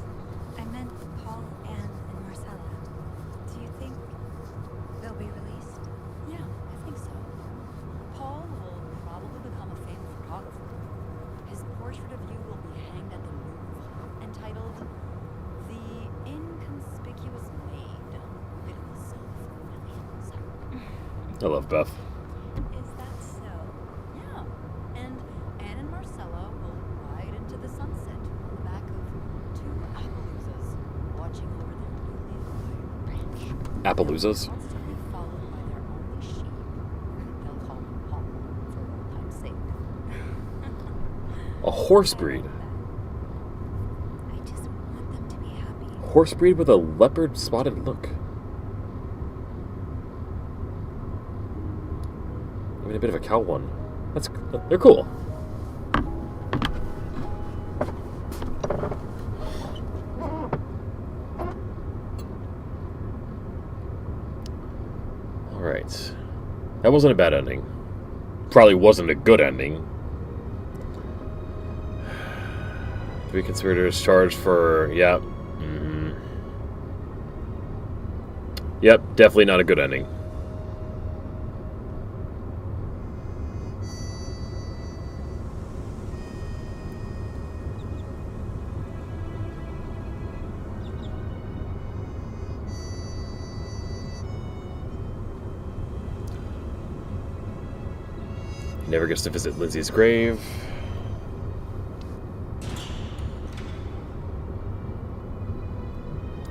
I meant Paul, Anne, and Marcella. Do you think they'll be released? Yeah, I think so. Paul I love Beth. Is that so? Yeah. And Anne and Marcella will ride into the sunset on the back of 2 Appaloozas, watching over their newly acquired ranch. Appaloozas? Constantly followed by their only sheep. They'll call him Paul for old time's sake. A horse breed. I just want them to be happy. Horse breed with a leopard spotted look. Even a bit of a cow one. They're cool. Alright. That wasn't a bad ending. Probably wasn't a good ending. 3 conspirators charged for... Yep. Yep, definitely not a good ending. He never gets to visit Lindsay's grave.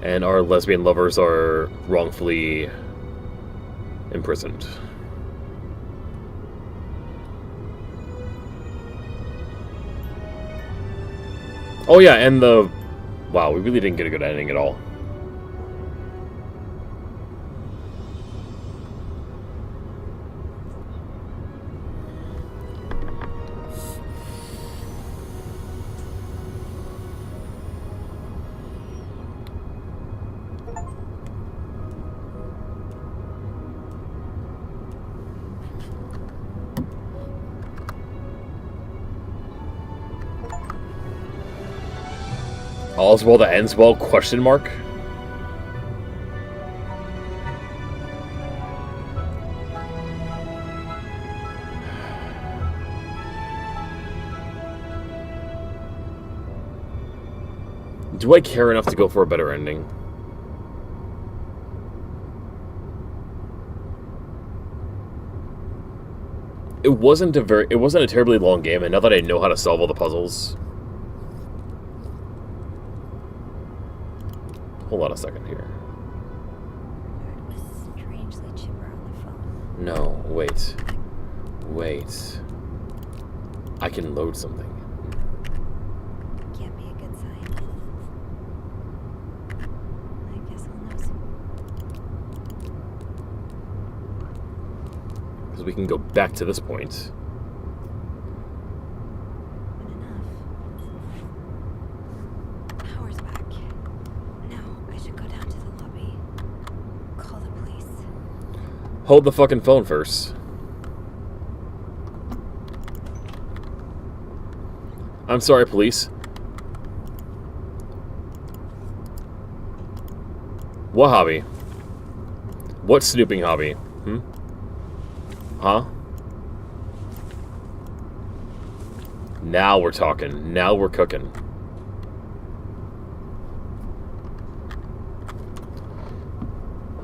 And our lesbian lovers are wrongfully imprisoned. Oh yeah, and the... Wow, we really didn't get a good ending at all. All's well that ends well, question mark? Do I care enough to go for a better ending? It wasn't a terribly long game, and now that I know how to solve all the puzzles... Hold on a second here. Bert was strangely chipper on the phone. No, wait. Wait. I can load something. Can't be a good sign. I guess we'll know soon. Because we can go back to this point. Power's back. Now I should go down to the lobby. Call the police. Hold the fucking phone first. I'm sorry, police. What hobby? What snooping hobby? Huh? Now we're talking. Now we're cooking.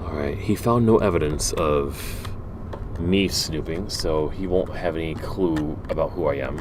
Alright, he found no evidence of me snooping, so he won't have any clue about who I am.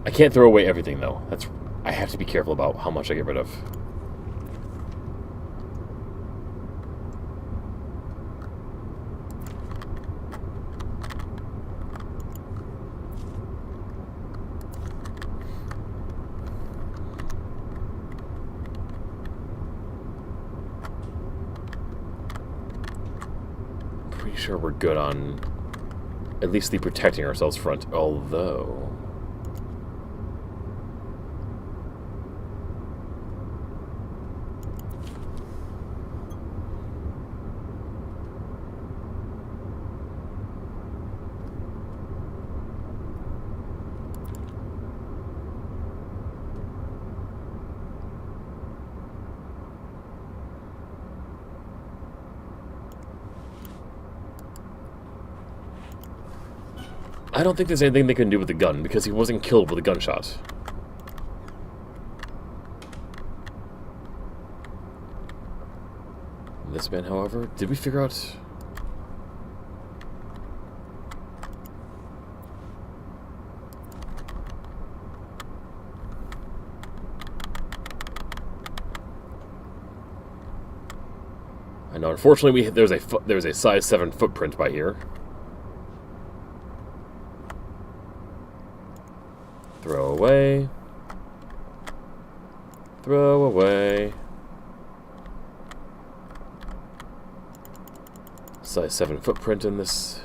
I can't throw away everything, though. I have to be careful about how much I get rid of. Pretty sure we're good on At least the protecting ourselves front, although... I don't think there's anything they can do with the gun, because he wasn't killed with a gunshot. This man, however, did we figure out... I know, unfortunately, there's a size 7 footprint by here. Throw away. Throw away. Size 7 footprint in this.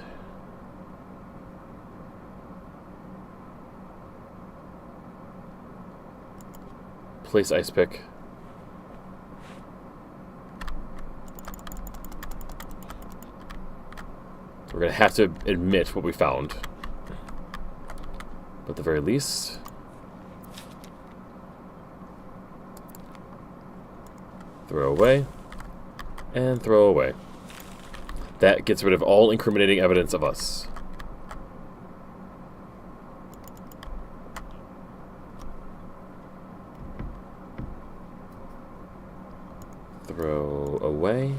Place ice pick. We're gonna have to admit what we found. But at the very least, throw away, and throw away. That gets rid of all incriminating evidence of us. Throw away.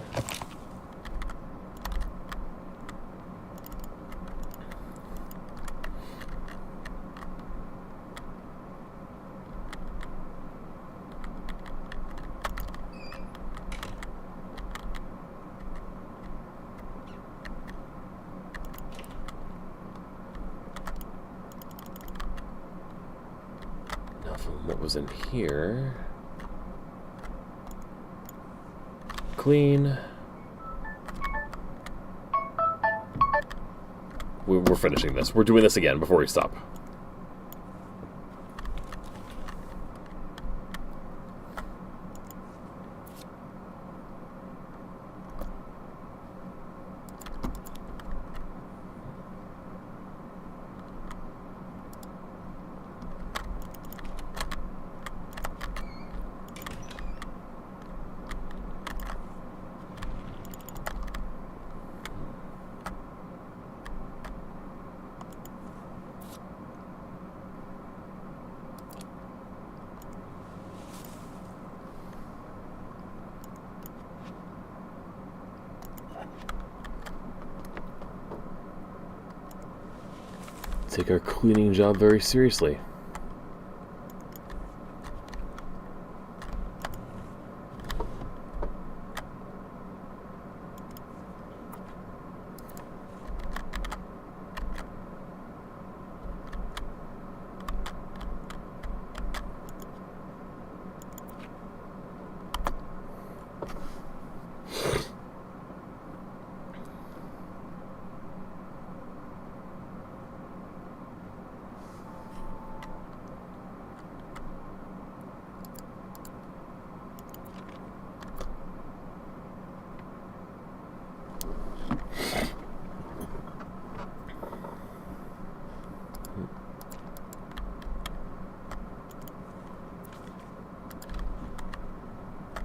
What was in here? Clean. We're finishing this. We're doing this again before we stop. Take our cleaning job very seriously.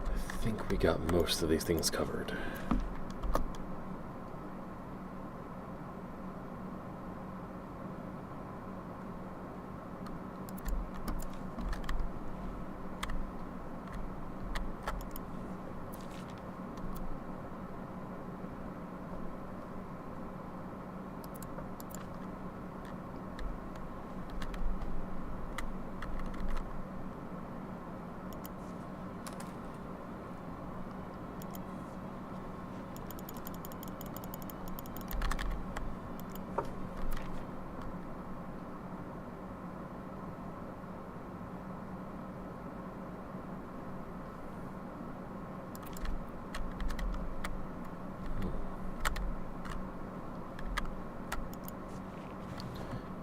I think we got most of these things covered.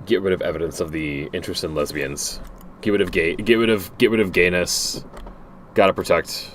get rid of evidence of the interest in lesbians. Get rid of gayness. Gotta protect